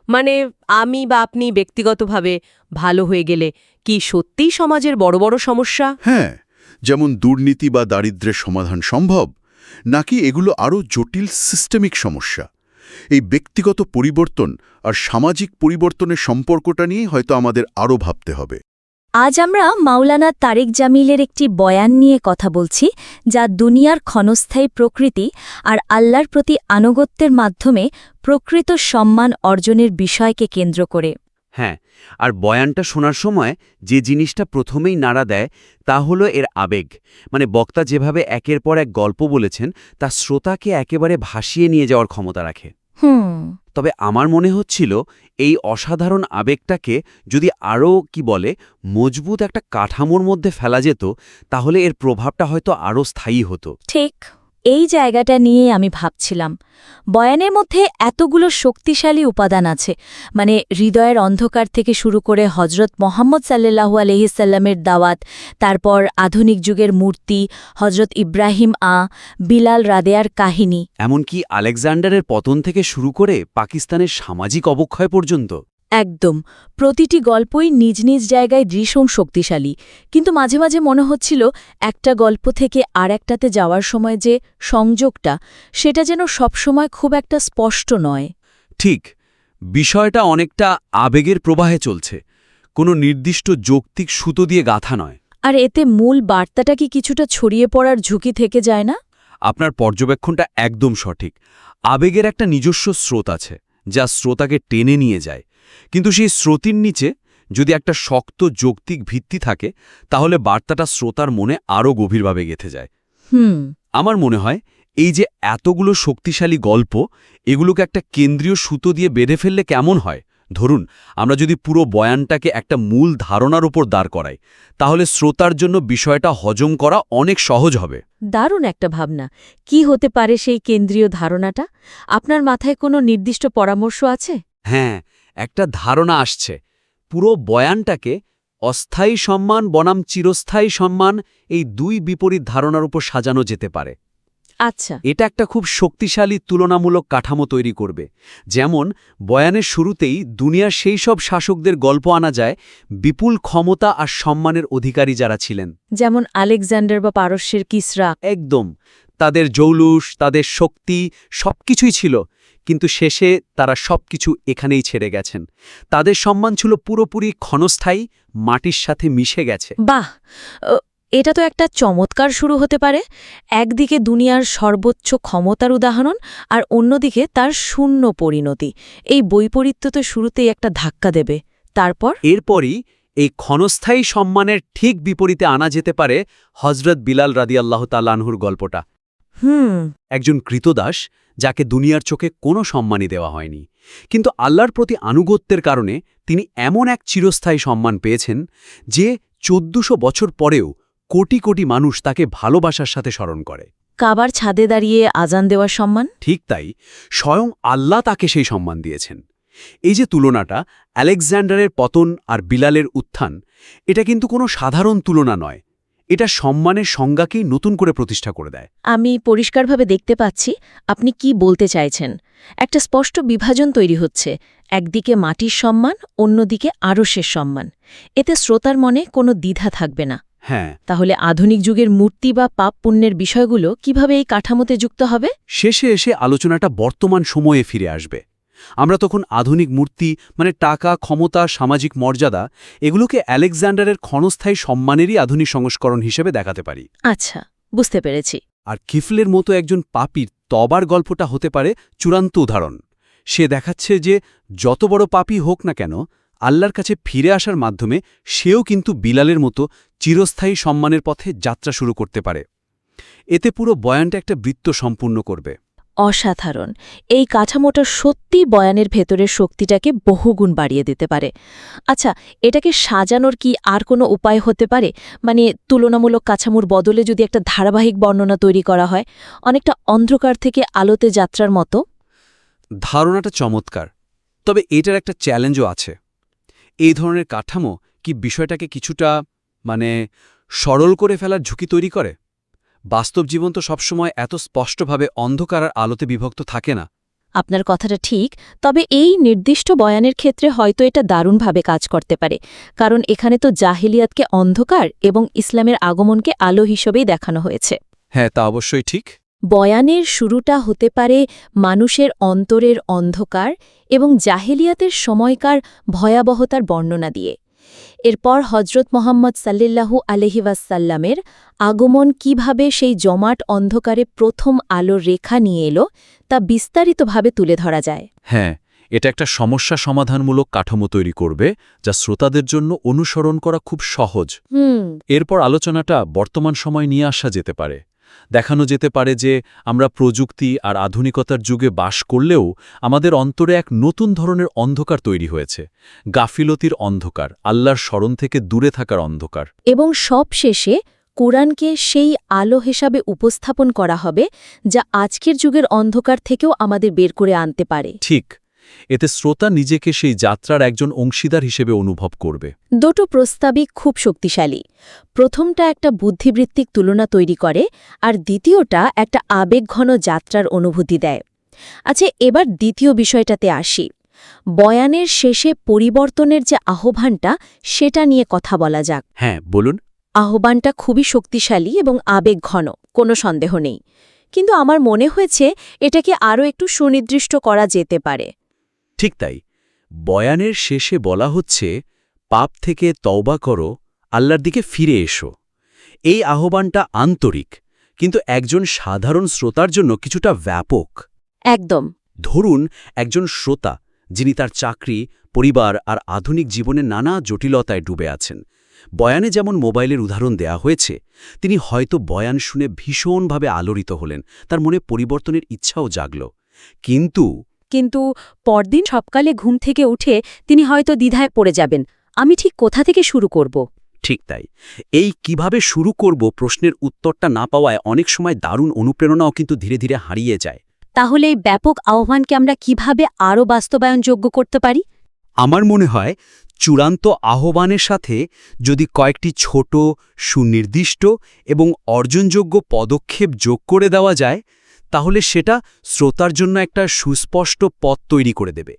মানে আমি বা আপনি ব্যক্তিগতভাবে ভালো হয়ে গেলে কি সত্যিই সমাজের বড় বড় সমস্যা? হ্যাঁ, যেমন দুর্নীতি বা দারিদ্র্যের সমাধান সম্ভব, নাকি এগুলো আরও জটিল সিস্টেমিক সমস্যা? এই ব্যক্তিগত পরিবর্তন আর সামাজিক পরিবর্তনের সম্পর্কটা নিয়ে হয়তো আমাদের আরও ভাবতে হবে। আজ আমরা মাওলানা তারিক জামিলের একটি বয়ান নিয়ে কথা বলছি, যা দুনিয়ার ক্ষণস্থায়ী প্রকৃতি আর আল্লাহর প্রতি আনুগত্যের মাধ্যমে প্রকৃত সম্মান অর্জনের বিষয়কে কেন্দ্র করে। হ্যাঁ, আর বয়ানটা শোনার সময় যে জিনিসটা প্রথমেই নাড়া দেয় তা হলো এর আবেগ। মানে বক্তা যেভাবে একের পর এক গল্প বলেছেন, তা শ্রোতাকে একেবারে ভাসিয়ে নিয়ে যাওয়ার ক্ষমতা রাখে। তবে আমার মনে হচ্ছিল এই অসাধারণ আবেগটাকে যদি আরও মজবুত একটা কাঠামোর মধ্যে ফেলা যেত, তাহলে এর প্রভাবটা হয়তো আরও স্থায়ী হতো। ঠিক এই জায়গাটা নিয়ে আমি ভাবছিলাম। বয়ানের মধ্যে এতগুলো শক্তিশালী উপাদান আছে, মানে হৃদয়ের অন্ধকার থেকে শুরু করে হজরত মোহাম্মদ সাল্লাল্লাহু আলাইহি সাল্লামের দাওয়াত, তারপর আধুনিক যুগের মূর্তি, হজরত ইব্রাহিম বিলাল রাদেয়ার কাহিনী, এমনকি আলেকজান্ডারের পতন থেকে শুরু করে পাকিস্তানের সামাজিক অবক্ষয় পর্যন্ত। একদম প্রতিটি গল্পই নিজ নিজ জায়গায় দৃশ্যম শক্তিশালী, কিন্তু মাঝে মাঝে মনে হচ্ছিল একটা গল্প থেকে আর একটাতে যাওয়ার সময় যে সংযোগটা, সেটা যেন সবসময় খুব একটা স্পষ্ট নয়। ঠিক, বিষয়টা অনেকটা আবেগের প্রবাহে চলছে, কোনো নির্দিষ্ট যৌক্তিক সুতো দিয়ে গাঁথা নয়। আর এতে মূল বার্তাটা কি কিছুটা ছড়িয়ে পড়ার ঝুঁকি থেকে যায় না? আপনার পর্যবেক্ষণটা একদম সঠিক। আবেগের একটা নিজস্ব স্রোত আছে, যা শ্রোতাকে টেনে নিয়ে যায়, কিন্তু সেই স্রোতির নিচে যদি একটা শক্ত যৌক্তিক ভিত্তি থাকে, তাহলে বার্তাটা শ্রোতার মনে আরও গভীরভাবে গেঁথে যায়। আমার মনে হয় এই যে এতগুলো শক্তিশালী গল্প, এগুলোকে একটা কেন্দ্রীয় সুতো দিয়ে বেঁধে ফেললে কেমন হয়? ধরুন, আমরা যদি পুরো বয়ানটাকে একটা মূল ধারণার উপর দাঁড় করাই, তাহলে শ্রোতার জন্য বিষয়টা হজম করা অনেক সহজ হবে। দারুণ একটা ভাবনা। কি হতে পারে সেই কেন্দ্রীয় ধারণাটা? আপনার মাথায় কোনো নির্দিষ্ট পরামর্শ আছে? হ্যাঁ, একটা ধারণা আসছে। পুরো বয়ানটাকে অস্থায়ী সম্মান বনাম চিরস্থায়ী সম্মান, এই দুই বিপরীত ধারণার উপর সাজানো যেতে পারে। আচ্ছা, এটা একটা খুব শক্তিশালী তুলনামূলক কাঠামো তৈরি করবে। যেমন বয়ানের শুরুতেই দুনিয়ার সেই সব শাসকদের গল্প আনা যায় বিপুল ক্ষমতা আর সম্মানের অধিকারী যারা ছিলেন। যেমন আলেকজান্ডার বা পারস্যের কিসরা। একদম, তাদের জৌলুস, তাদের শক্তি সবকিছুই ছিল, কিন্তু শেষে তারা সবকিছু এখানেই ছেড়ে গেছেন। তাদের সম্মান ছিল পুরোপুরি ক্ষণস্থায়ী, মাটির সাথে মিশে গেছে। বাহ, এটা তো একটা চমৎকার শুরু হতে পারে। একদিকে দুনিয়ার সর্বোচ্চ ক্ষমতার উদাহরণ, আর অন্যদিকে তার শূন্য পরিণতি। এই বৈপরীত্য তো শুরুতেই একটা ধাক্কা দেবে। তারপর এরপরই এই ক্ষণস্থায়ী সম্মানের ঠিক বিপরীতে আনা যেতে পারে হজরত বিলাল রাদিয়াল্লাহু তাআলা আনহুর গল্পটা। একজন কৃতদাস যাকে দুনিয়ার চোখে কোনো সম্মানই দেওয়া হয়নি, কিন্তু আল্লাহর প্রতি আনুগত্যের কারণে তিনি এমন এক চিরস্থায়ী সম্মান পেয়েছেন যে 1400 বছর পরেও কোটি কোটি মানুষ তাকে ভালোবাসার সাথে স্মরণ করে। কাবার ছাদে দাঁড়িয়ে আজান দেওয়ার সম্মান। ঠিক তাই, স্বয়ং আল্লাহ তাকে সেই সম্মান দিয়েছেন। এই যে তুলনাটা, আলেকজান্ডারের পতন আর বিলালের উত্থান, এটা কিন্তু কোনো সাধারণ তুলনা নয়। এটা সম্মানের সংজ্ঞাকেই নতুন করে প্রতিষ্ঠা করে দেয়। আমি পরিষ্কারভাবে দেখতে পাচ্ছি আপনি কি বলতে চাইছেন। একটা স্পষ্ট বিভাজন তৈরি হচ্ছে, একদিকে মাটির সম্মান, অন্যদিকে আরশের সম্মান। এতে শ্রোতার মনে কোনো দ্বিধা থাকবে না। হ্যাঁ, তাহলে আধুনিক যুগের মূর্তি বা পাপ পুণ্যের বিষয়গুলো কিভাবে এই কাঠামোতে যুক্ত হবে? শেষে এসে আলোচনাটা বর্তমান সময়ে ফিরে আসবে। আমরা তখন আধুনিক মূর্তি মানে টাকা, ক্ষমতা, সামাজিক মর্যাদা, এগুলোকে আলেকজান্ডারের ক্ষণস্থায়ী সম্মানেরই আধুনিক সংস্করণ হিসেবে দেখাতে পারি। আচ্ছা, বুঝতে পেরেছি। আর কিফলের মতো একজন পাপীর তবার গল্পটা হতে পারে চূড়ান্ত উদাহরণ। সে দেখাচ্ছে যে যত বড় পাপী হোক না কেন, আল্লাহর কাছে ফিরে আসার মাধ্যমে সেও কিন্তু বিলালের মতো চিরস্থায়ী সম্মানের পথে যাত্রা শুরু করতে পারে। এতে পুরো বয়ানটা একটা বৃত্ত সম্পূর্ণ করবে। অসাধারণ। এই কাঠামোটা সত্যি বয়ানের ভেতরের শক্তিটাকে বহুগুণ বাড়িয়ে দিতে পারে। আচ্ছা, এটাকে সাজানোর কি আর কোনো উপায় হতে পারে? মানে তুলনামূলক কাঠামোর বদলে যদি একটা ধারাবাহিক বর্ণনা তৈরি করা হয়, অনেকটা অন্ধকার থেকে আলোতে যাত্রার মতো। ধারণাটা চমৎকার, তবে এটার একটা চ্যালেঞ্জও আছে। এই ধরনের কাঠামো কি বিষয়টাকে কিছুটা সরল করে ফেলার ঝুঁকি তৈরি করে? বাস্তব জীবন তো সবসময় এত স্পষ্টভাবে অন্ধকার আর আলোতে বিভক্ত থাকে না। আপনার কথাটা ঠিক, তবে এই নির্দিষ্ট বয়ানের ক্ষেত্রে হয়তো এটা দারুণভাবে কাজ করতে পারে, কারণ এখানে তো জাহিলিয়াতকে অন্ধকার এবং ইসলামের আগমনকে আলো হিসেবেই দেখানো হয়েছে। হ্যাঁ, তা অবশ্যই ঠিক। বয়ানের শুরুটা হতে পারে মানুষের অন্তরের অন্ধকার এবং জাহেলিয়াতের সময়কার ভয়াবহতার বর্ণনা দিয়ে। এরপর হজরত মোহাম্মদ সাল্লাল্লাহু আলাইহি ওয়াসাল্লামের আগমন কিভাবে সেই জমাট অন্ধকারে প্রথম আলোর রেখা নিয়ে এলো তা বিস্তারিতভাবে তুলে ধরা যায়। হ্যাঁ, এটা একটা সমস্যা সমাধানমূলক কাঠামো তৈরি করবে, যা শ্রোতাদের জন্য অনুসরণ করা খুব সহজ। এরপর আলোচনাটা বর্তমান সময় নিয়ে আসা যেতে পারে। দেখানো যেতে পারে যে আমরা প্রযুক্তি আর আধুনিকতার যুগে বাস করলেও আমাদের অন্তরে এক নতুন ধরনের অন্ধকার তৈরি হয়েছে, গাফিলতির অন্ধকার, আল্লাহর স্মরণ থেকে দূরে থাকার অন্ধকার। এবং সবশেষে কোরআনকে সেই আলো হিসাবে উপস্থাপন করা হবে যা আজকের যুগের অন্ধকার থেকেও আমাদের বের করে আনতে পারে। ঠিক, এতে শ্রোতা নিজেকে সেই যাত্রার একজন অংশীদার হিসেবে অনুভব করবে। দুটো প্রস্তাবই খুব শক্তিশালী। প্রথমটা একটা বুদ্ধিবৃত্তিক তুলনা তৈরি করে, আর দ্বিতীয়টা একটা আবেগঘন যাত্রার অনুভূতি দেয়। আচ্ছা, এবার দ্বিতীয় বিষয়টাতে আসি। বয়ানের শেষে পরিবর্তনের যে আহ্বানটা, সেটা নিয়ে কথা বলা যাক। হ্যাঁ, বলুন। আহ্বানটা খুবই শক্তিশালী এবং আবেগঘন, কোনো সন্দেহ নেই, কিন্তু আমার মনে হয়েছে এটাকে আরও একটু সুনির্দিষ্ট করা যেতে পারে। ঠিক তাই, বয়ানের শেষে বলা হচ্ছে, পাপ থেকে তওবা করো, আল্লাহর দিকে ফিরে এসো। এই আহ্বানটা আন্তরিক, কিন্তু একজন সাধারণ শ্রোতার জন্য কিছুটা ব্যাপক। একদম। ধরুন একজন শ্রোতা যিনি তার চাকরি, পরিবার আর আধুনিক জীবনে নানা জটিলতায় ডুবে আছেন। বয়ানে যেমন মোবাইলের উদাহরণ দেয়া হয়েছে, তিনি হয়তো বয়ান শুনে ভীষণভাবে আলোড়িত হলেন, তার মনে পরিবর্তনের ইচ্ছাও জাগল। কিন্তু পরদিন সকালে ঘুম থেকে উঠে তিনি হয়তো দ্বিধায় পড়ে যাবেন, আমি ঠিক কোথা থেকে শুরু করব। ঠিক তাই, এই কিভাবে শুরু করব প্রশ্নের উত্তরটা না পাওয়ায় অনেক সময় দারুণ অনুপ্রেরণাও কিন্তু ধীরে ধীরে হারিয়ে যায়। তাহলে এই ব্যাপক আহ্বানকে আমরা কিভাবে আরও বাস্তবায়নযোগ্য করতে পারি? আমার মনে হয় চূড়ান্ত আহ্বানের সাথে যদি কয়েকটি ছোট, সুনির্দিষ্ট এবং অর্জনযোগ্য পদক্ষেপ যোগ করে দেওয়া যায় তাহলে সেটা শ্রোতার জন্য একটা সুস্পষ্ট পথ তৈরি করে দেবে।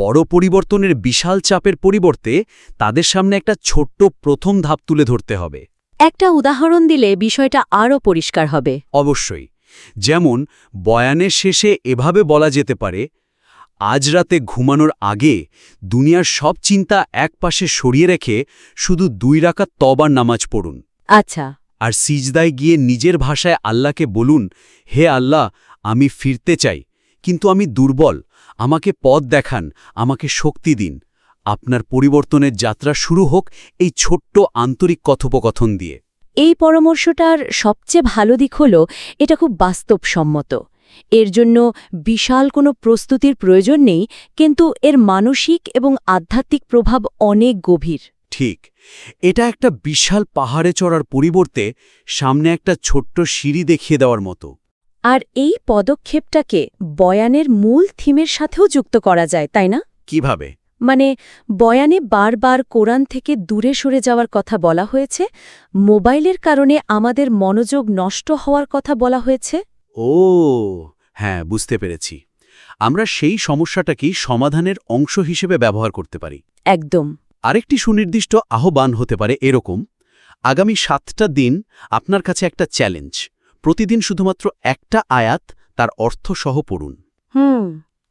বড় পরিবর্তনের বিশাল চাপের পরিবর্তে তাদের সামনে একটা ছোট্ট প্রথম ধাপ তুলে ধরতে হবে। একটা উদাহরণ দিলে বিষয়টা আরও পরিষ্কার হবে। অবশ্যই। যেমন বয়ানের শেষে এভাবে বলা যেতে পারে, আজ রাতে ঘুমানোর আগে দুনিয়ার সব চিন্তা একপাশে সরিয়ে রেখে শুধু 2 রাকাত তওবার নামাজ পড়ুন। আচ্ছা। আর সিজদায় গিয়ে নিজের ভাষায় আল্লাহকে বলুন, হে আল্লাহ, আমি ফিরতে চাই, কিন্তু আমি দুর্বল, আমাকে পথ দেখান, আমাকে শক্তি দিন। আপনার পরিবর্তনের যাত্রা শুরু হোক এই ছোট্ট আন্তরিক কথোপকথন দিয়ে। এই পরামর্শটার সবচেয়ে ভালো দিক হল এটা খুব বাস্তবসম্মত। এর জন্য বিশাল কোনো প্রস্তুতির প্রয়োজন নেই, কিন্তু এর মানসিক এবং আধ্যাত্মিক প্রভাব অনেক গভীর। ঠিক, এটা একটা বিশাল পাহাড়ে চড়ার পরিবর্তে সামনে একটা ছোট্ট সিঁড়ি দেখিয়ে দেওয়ার মতো। আর এই পদক্ষেপটাকে বয়ানের মূল থিমের সাথেও যুক্ত করা যায়, তাই না? কিভাবে? মানে বয়ানে বারবার কোরআন থেকে দূরে সরে যাওয়ার কথা বলা হয়েছে, মোবাইলের কারণে আমাদের মনোযোগ নষ্ট হওয়ার কথা বলা হয়েছে। ও হ্যাঁ, বুঝতে পেরেছি। আমরা সেই সমস্যাটাকেই সমাধানের অংশ হিসেবে ব্যবহার করতে পারি। একদম। আরেকটি সুনির্দিষ্ট আহ্বান হতে পারে এরকম, আগামী 7টা দিন আপনার কাছে একটা চ্যালেঞ্জ, প্রতিদিন শুধুমাত্র একটা আয়াত তার অর্থ সহ পড়ুন।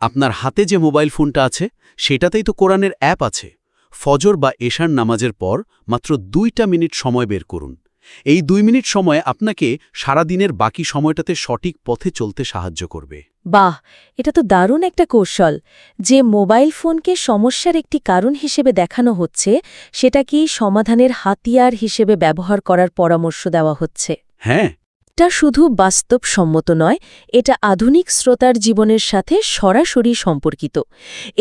আপনার হাতে যে মোবাইল ফোনটা আছে সেটাতেই তো কোরআনের অ্যাপ আছে। ফজর বা এশার নামাজের পর মাত্র 2টা মিনিট সময় বের করুন। এই 2 মিনিট সময় আপনাকে সারাদিনের বাকি সময়টাতে সঠিক পথে চলতে সাহায্য করবে। বাহ, এটা তো দারুণ একটা কৌশল। যে মোবাইল ফোনকে সমস্যার একটি কারণ হিসেবে দেখানো হচ্ছে, সেটাকেই সমাধানের হাতিয়ার হিসেবে ব্যবহার করার পরামর্শ দেওয়া হচ্ছে। হ্যাঁ, এটা শুধু বাস্তবসম্মত নয়, এটা আধুনিক শ্রোতার জীবনের সাথে সরাসরি সম্পর্কিত।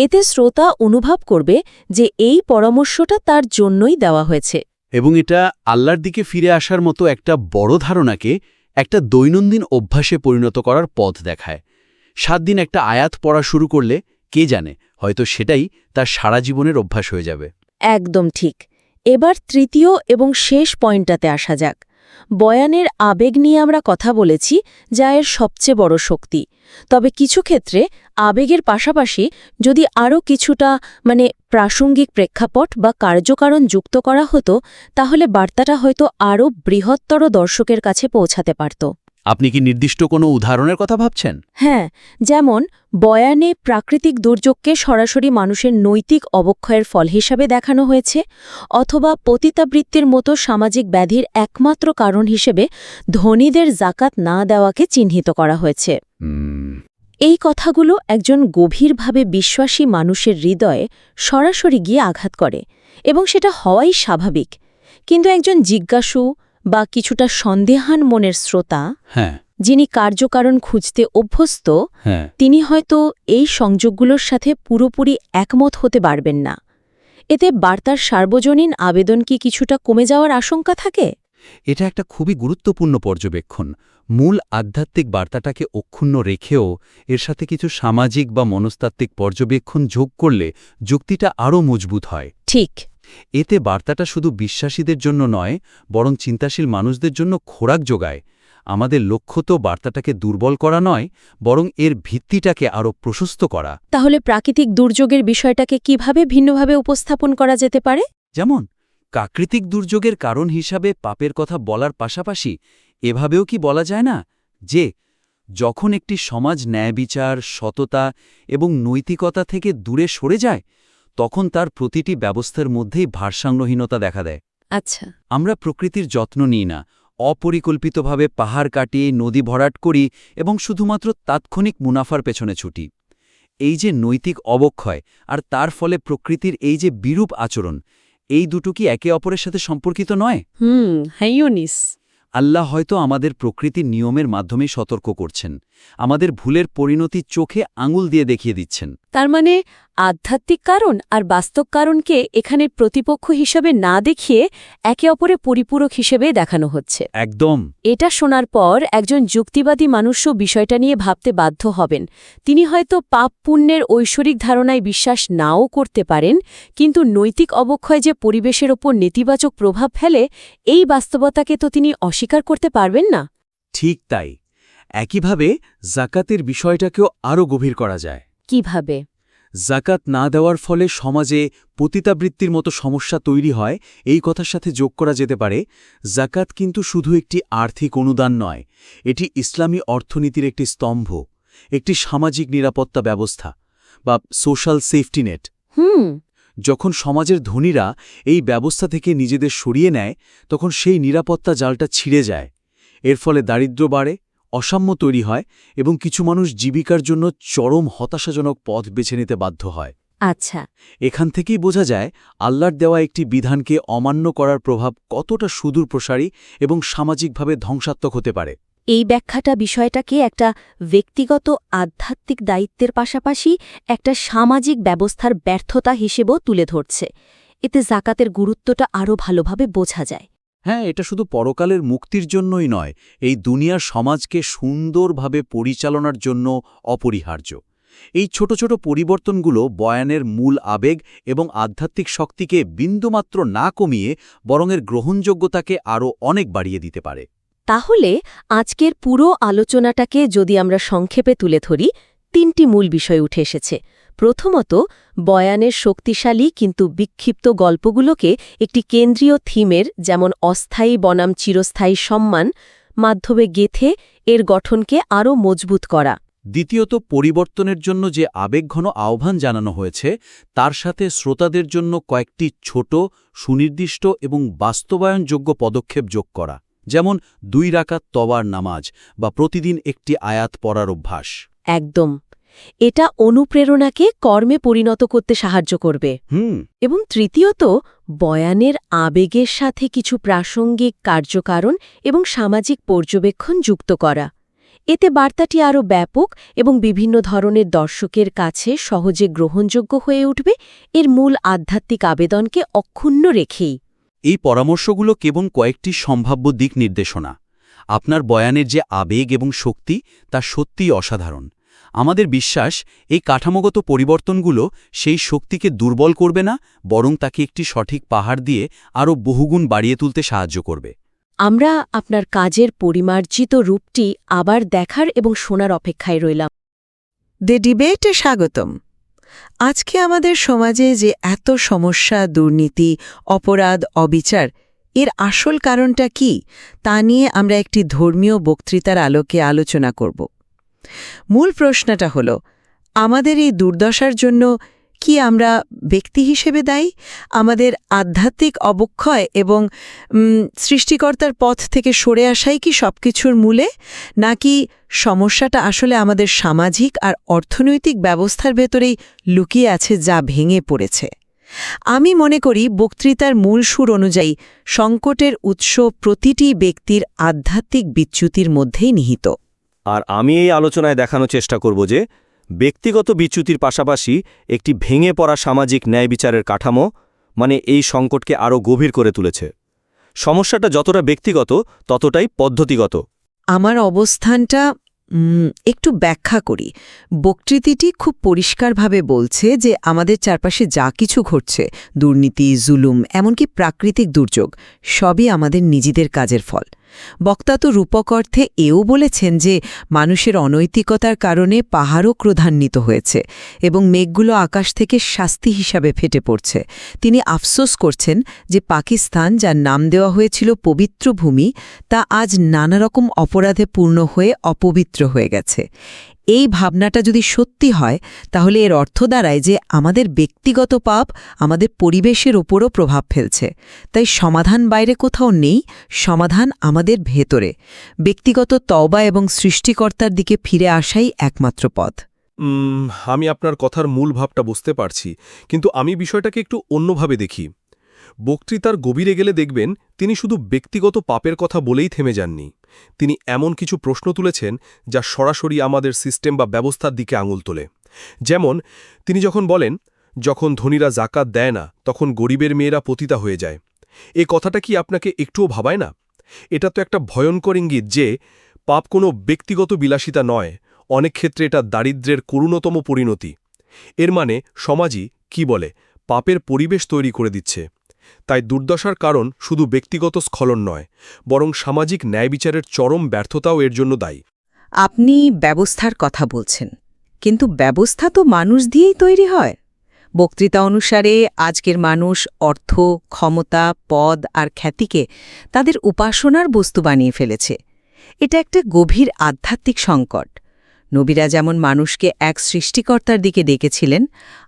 এতে শ্রোতা অনুভব করবে যে এই পরামর্শটা তার জন্যই দেওয়া হয়েছে। এবং এটা আল্লাহর দিকে ফিরে আসার মতো একটা বড় ধারণাকে একটা দৈনন্দিন অভ্যাসে পরিণত করার পথ দেখায়। 7 দিন একটা আয়াত পড়া শুরু করলে কে জানে, হয়তো সেটাই তার সারা জীবনের অভ্যাস হয়ে যাবে। একদম ঠিক। এবার তৃতীয় এবং শেষ পয়েন্টটাতে আসা যাক। বয়ানের আবেগ নিয়ে আমরা কথা বলেছি, যা এর সবচেয়ে বড় শক্তি। তবে কিছু ক্ষেত্রে আবেগের পাশাপাশি যদি আরও কিছুটা প্রাসঙ্গিক প্রেক্ষাপট বা কার্যকারণ যুক্ত করা হতো, তাহলে বার্তাটা হয়তো আরও বৃহত্তর দর্শকের কাছে পৌঁছাতে পারত। আপনি কি নির্দিষ্ট কোনো উদাহরণের কথা ভাবছেন? হ্যাঁ, যেমন বয়ানে প্রাকৃতিক দুর্যোগকে সরাসরি মানুষের নৈতিক অবক্ষয়ের ফল হিসাবে দেখানো হয়েছে, অথবা পতিতাবৃত্তির মতো সামাজিক ব্যাধির একমাত্র কারণ হিসেবে ধনীদের জাকাত না দেওয়াকে চিহ্নিত করা হয়েছে। এই কথাগুলো একজন গভীরভাবে বিশ্বাসী মানুষের হৃদয়ে সরাসরি গিয়ে আঘাত করে, এবং সেটা হওয়াই স্বাভাবিক। কিন্তু একজন জিজ্ঞাসু বা কিছুটা সন্দেহান মনের শ্রোতা, যিনি কার্যকারণ খুঁজতে অভ্যস্ত, তিনি হয়তো এই সংযোগগুলোর সাথে পুরোপুরি একমত হতে পারবেন না। এতে বার্তার সার্বজনীন আবেদন কি কিছুটা কমে যাওয়ার আশঙ্কা থাকে? এটা একটা খুবই গুরুত্বপূর্ণ পর্যবেক্ষণ। মূল আধ্যাত্মিক বার্তাটাকে অক্ষুণ্ণ রেখেও এর সাথে কিছু সামাজিক বা মনস্তাত্ত্বিক পর্যবেক্ষণ যোগ করলে যুক্তিটা আরও মজবুত হয়। ঠিক। এতে বার্তাটা শুধু বিশ্বাসীদের জন্য নয়, বরং চিন্তাশীল মানুষদের জন্য খোরাক যোগায়। আমাদের লক্ষ্য তো বার্তাটাকে দুর্বল করা নয়, বরং এর ভিত্তিটাকে আরও প্রশস্ত করা। তাহলে প্রাকৃতিক দুর্যোগের বিষয়টাকে কিভাবে ভিন্নভাবে উপস্থাপন করা যেতে পারে? যেমন প্রাকৃতিক দুর্যোগের কারণ হিসাবে পাপের কথা বলার পাশাপাশি এভাবেও কি বলা যায় না যে যখন একটি সমাজ ন্যায়বিচার, সততা এবং নৈতিকতা থেকে দূরে সরে যায়, তখন তার প্রতিটি ব্যবস্থার মধ্যেই ভারসাম্যহীনতা দেখা দেয়। আচ্ছা। আমরা প্রকৃতির যত্ন নিই না, অপরিকল্পিতভাবে পাহাড় কাটিয়ে নদী ভরাট করি এবং শুধুমাত্র তাৎক্ষণিক মুনাফার পেছনে ছুটি। এই যে নৈতিক অবক্ষয় আর তার ফলে প্রকৃতির এই যে বিরূপ আচরণ, এই দুটো কি একে অপরের সাথে সম্পর্কিত নয়? হাইওনিস। আল্লাহ হয়তো আমাদের প্রকৃতির নিয়মের মাধ্যমেই সতর্ক করছেন, আমাদের ভুলের পরিণতি চোখে আঙুল দিয়ে দেখিয়ে দিচ্ছেন। তার মানে আধ্যাত্মিক কারণ আর বাস্তব কারণকে এখানে প্রতিপক্ষ হিসেবে না দেখিয়ে একে অপরে পরিপূরক হিসেবে দেখানো হচ্ছে। একদম। এটা শোনার পর একজন যুক্তিবাদী মানুষও বিষয়টা নিয়ে ভাবতে বাধ্য হবেন। তিনি হয়তো পাপ পুণ্যের ঐশ্বরিক ধারণায় বিশ্বাস নাও করতে পারেন, কিন্তু নৈতিক অবক্ষয় যে পরিবেশের ওপর নেতিবাচক প্রভাব ফেলে, এই বাস্তবতাকে তো তিনি অস্বীকার করতে পারবেন না। ঠিক তাই। একইভাবে জাকাতের বিষয়টাকেও আরও গভীর করা যায়। কিভাবে? জাকাত না দেওয়ার ফলে সমাজে পতিতাবৃত্তির মতো সমস্যা তৈরি হয়, এই কথার সাথে যোগ করা যেতে পারে জাকাত কিন্তু শুধু একটি আর্থিক অনুদান নয়, এটি ইসলামী অর্থনীতির একটি স্তম্ভ, একটি সামাজিক নিরাপত্তা ব্যবস্থা বা সোশ্যাল সেফটি নেট। যখন সমাজের ধনীরা এই ব্যবস্থা থেকে নিজেদের সরিয়ে নেয়, তখন সেই নিরাপত্তা জালটা ছিঁড়ে যায়। এর ফলে দারিদ্র্য বাড়ে, অসাম্য তৈরি হয় এবং কিছু মানুষ জীবিকার জন্য চরম হতাশাজনক পথ বেছে নিতে বাধ্য হয়। আচ্ছা, এখান থেকেই বোঝা যায় আল্লাহর দেওয়া একটি বিধানকে অমান্য করার প্রভাব কতটা সুদূর প্রসারী এবং সামাজিকভাবে ধ্বংসাত্মক হতে পারে। এই ব্যাখ্যাটা বিষয়টাকে একটা ব্যক্তিগত আধ্যাত্মিক দায়িত্বের পাশাপাশি একটা সামাজিক ব্যবস্থার ব্যর্থতা হিসেবেও তুলে ধরছে। এতে জাকাতের গুরুত্বটা আরও ভালোভাবে বোঝা যায়। হ্যাঁ, এটা শুধু পরকালের মুক্তির জন্যই নয়, এই দুনিয়ার সমাজকে সুন্দরভাবে পরিচালনার জন্য অপরিহার্য। এই ছোট ছোট পরিবর্তনগুলো বয়ানের মূল আবেগ এবং আধ্যাত্মিক শক্তিকে বিন্দুমাত্র না কমিয়ে বরং এর গ্রহণযোগ্যতাকে আরও অনেক বাড়িয়ে দিতে পারে। তাহলে আজকের পুরো আলোচনাটাকে যদি আমরা সংক্ষেপে তুলে ধরি, 3টি মূল বিষয় উঠে এসেছে। প্রথমত, বয়ানের শক্তিশালী কিন্তু বিক্ষিপ্ত গল্পগুলোকে একটি কেন্দ্রীয় থিমের, যেমন অস্থায়ী বনাম চিরস্থায়ী সম্মান, মাধ্যমে গেঁথে এর গঠনকে আরও মজবুত করা। দ্বিতীয়ত, পরিবর্তনের জন্য যে আবেগঘন আহ্বান জানানো হয়েছে তার সাথে শ্রোতাদের জন্য কয়েকটি ছোট, সুনির্দিষ্ট এবং বাস্তবায়নযোগ্য পদক্ষেপ যোগ করা, যেমন 2 রাকাত তওবার নামাজ বা প্রতিদিন একটি আয়াত পড়ার অভ্যাস। একদম। এটা অনুপ্রেরণাকে কর্মে পরিণত করতে সাহায্য করবে। এবং তৃতীয়ত, বয়ানের আবেগের সাথে কিছু প্রাসঙ্গিক কার্যকারণ এবং সামাজিক পর্যবেক্ষণ যুক্ত করা। এতে বার্তাটি আরও ব্যাপক এবং বিভিন্ন ধরনের দর্শকের কাছে সহজে গ্রহণযোগ্য হয়ে উঠবে, এর মূল আধ্যাত্মিক আবেদনকে অক্ষুণ্ণ রেখেই। এই পরামর্শগুলো কেবল কয়েকটি সম্ভাব্য দিক নির্দেশনা। আপনার বয়ানের যে আবেগ এবং শক্তি তা সত্যিই অসাধারণ। আমাদের বিশ্বাস, এই কাঠামোগত পরিবর্তনগুলো সেই শক্তিকে দুর্বল করবে না, বরং তাকে একটি সঠিক পাহাড় দিয়ে আরও বহুগুণ বাড়িয়ে তুলতে সাহায্য করবে। আমরা আপনার কাজের পরিমার্জিত রূপটি আবার দেখার এবং শোনার অপেক্ষায় রইলাম। দ্য ডিবেটে স্বাগতম। আজকে আমাদের সমাজে যে এত সমস্যা, দুর্নীতি, অপরাধ, অবিচার, এর আসল কারণটা কি তা নিয়ে আমরা একটি ধর্মীয় বক্তৃতার আলোকে আলোচনা করব। মূল প্রশ্নটা হল, আমাদের এই দুর্দশার জন্য কি আমরা ব্যক্তি হিসেবে দায়ী, আমাদের আধ্যাত্মিক অবক্ষয় এবং সৃষ্টিকর্তার পথ থেকে সরে আসাই কি সবকিছুর মূলে, নাকি সমস্যাটা আসলে আমাদের সামাজিক আর অর্থনৈতিক ব্যবস্থার ভেতরেই লুকিয়ে আছে, যা ভেঙে পড়েছে? আমি মনে করি বক্তৃতার মূল সুর অনুযায়ী সংকটের উৎস প্রতিটি ব্যক্তির আধ্যাত্মিক বিচ্যুতির মধ্যেই নিহিত। আর আমি এই আলোচনায় দেখানোর চেষ্টা করব যে ব্যক্তিগত বিচ্যুতির পাশাপাশি একটি ভেঙে পড়া সামাজিক ন্যায় বিচারের কাঠামো এই সংকটকে আরও গভীর করে তুলেছে। সমস্যাটা যতটা ব্যক্তিগত ততটাই পদ্ধতিগত। আমার অবস্থানটা একটু ব্যাখ্যা করি। বক্তৃতাটি খুব পরিষ্কারভাবে বলছে যে আমাদের চারপাশে যা কিছু ঘটছে, দুর্নীতি, জুলুম, এমনকি প্রাকৃতিক দুর্যোগ, সবই আমাদের নিজেদের কাজের ফল। বক্তা তো রূপক অর্থে এও বলেছেন যে মানুষের অনৈতিকতার কারণে পাহাড়ও ক্রোধান্বিত হয়েছে এবং মেঘগুলো আকাশ থেকে শাস্তি হিসাবে ফেটে পড়ছে। তিনি আফসোস করছেন যে পাকিস্তান, যার নাম দেওয়া হয়েছিল পবিত্র ভূমি, তা আজ নানা রকম অপরাধে পূর্ণ হয়ে অপবিত্র হয়ে গেছে। এই ভাবনাটা যদি সত্যি হয়, তাহলে এর অর্থ দাঁড়ায় যে আমাদের ব্যক্তিগত পাপ আমাদের পরিবেশের ওপরও প্রভাব ফেলছে। তাই সমাধান বাইরে কোথাও নেই, সমাধান আমাদের ভেতরে। ব্যক্তিগত তওবা এবং সৃষ্টিকর্তার দিকে ফিরে আসাই একমাত্র পথ। আমি আপনার কথার মূল ভাবটা বুঝতে পারছি, কিন্তু আমি বিষয়টাকে একটু অন্যভাবে দেখি। বক্তৃতার গভীরে গেলে দেখবেন তিনি শুধু ব্যক্তিগত পাপের কথা বলেই থেমে যাননি। তিনি এমন কিছু প্রশ্ন তুলেছেন যা সরাসরি আমাদের সিস্টেম বা ব্যবস্থার দিকে আঙুল তোলে। যেমন তিনি যখন বলেন যখন ধনীরা জাকাত দেয় না তখন গরিবের মেয়েরা পতিতা হয়ে যায়। এই কথাটা কি আপনাকে একটুও ভাবায় না? এটা তো একটা ভয়ঙ্কর ইঙ্গিত যে পাপ কোনো ব্যক্তিগত বিলাসিতা নয়, অনেক ক্ষেত্রে এটা দারিদ্র্যের করুণতম পরিণতি। এর মানে সমাজই কি বলে পাপের পরিবেশ তৈরি করে দিচ্ছে। তাই দুর্দশার কারণ শুধু ব্যক্তিগত স্খলন নয়, বরং সামাজিক ন্যায়বিচারের চরম ব্যর্থতাও এর জন্য দায়ী। আপনি ব্যবস্থার কথা বলছেন, কিন্তু ব্যবস্থা তো মানুষ দিয়েই তৈরি হয়। বক্তৃতা অনুসারে আজকের মানুষ অর্থ, ক্ষমতা, পদ আর খ্যাতিকে তাদের উপাসনার বস্তু বানিয়ে ফেলেছে। এটা একটা গভীর আধ্যাত্মিক সংকট। নবীরা যেমন মানুষকে এক সৃষ্টিকর্তার দিকে ডেকেছিলেন,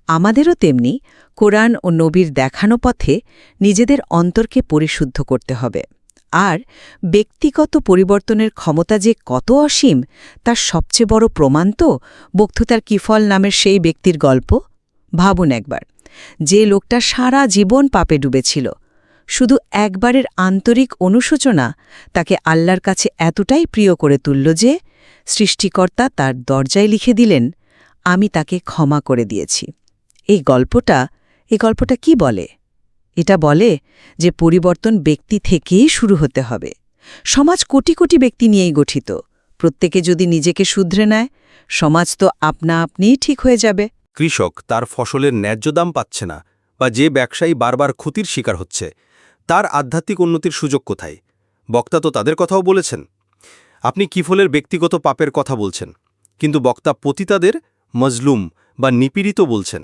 আমাদেরও তেমনি কোরআন ও নবীর দেখানো পথে নিজেদের অন্তরকে পরিশুদ্ধ করতে হবে। আর ব্যক্তিগত পরিবর্তনের ক্ষমতা যে কত অসীম তার সবচেয়ে বড় প্রমাণ তো বক্তৃতার কিফল নামের সেই ব্যক্তির গল্প। ভাবুন একবার, যে লোকটা সারা জীবন পাপে ডুবেছিল, শুধু একবারের আন্তরিক অনুশোচনা তাকে আল্লাহর কাছে এতটাই প্রিয় করে তুলল যে সৃষ্টিকর্তা তার দরজায় লিখে দিলেন, আমি তাকে ক্ষমা করে দিয়েছি। এই গল্পটা কি বলে? এটা বলে যে পরিবর্তন ব্যক্তি থেকেই শুরু হতে হবে। সমাজ কোটি কোটি ব্যক্তি নিয়েই গঠিত। প্রত্যেকে যদি নিজেকে শুধরে নেয়, সমাজ তো আপনা আপনিই ঠিক হয়ে যাবে। কৃষক তার ফসলের ন্যায্য দাম পাচ্ছে না, বা যে ব্যবসায়ী বারবার ক্ষতির শিকার হচ্ছে, তার আধ্যাত্মিক উন্নতির সুযোগ কোথায়? বক্তা তো তাদের কথাও বলেছেন। আপনি কিফলের ব্যক্তিগত পাপের কথা বলছেন, কিন্তু বক্তা পতিতাদের মজলুম বা নিপীড়িত বলছেন।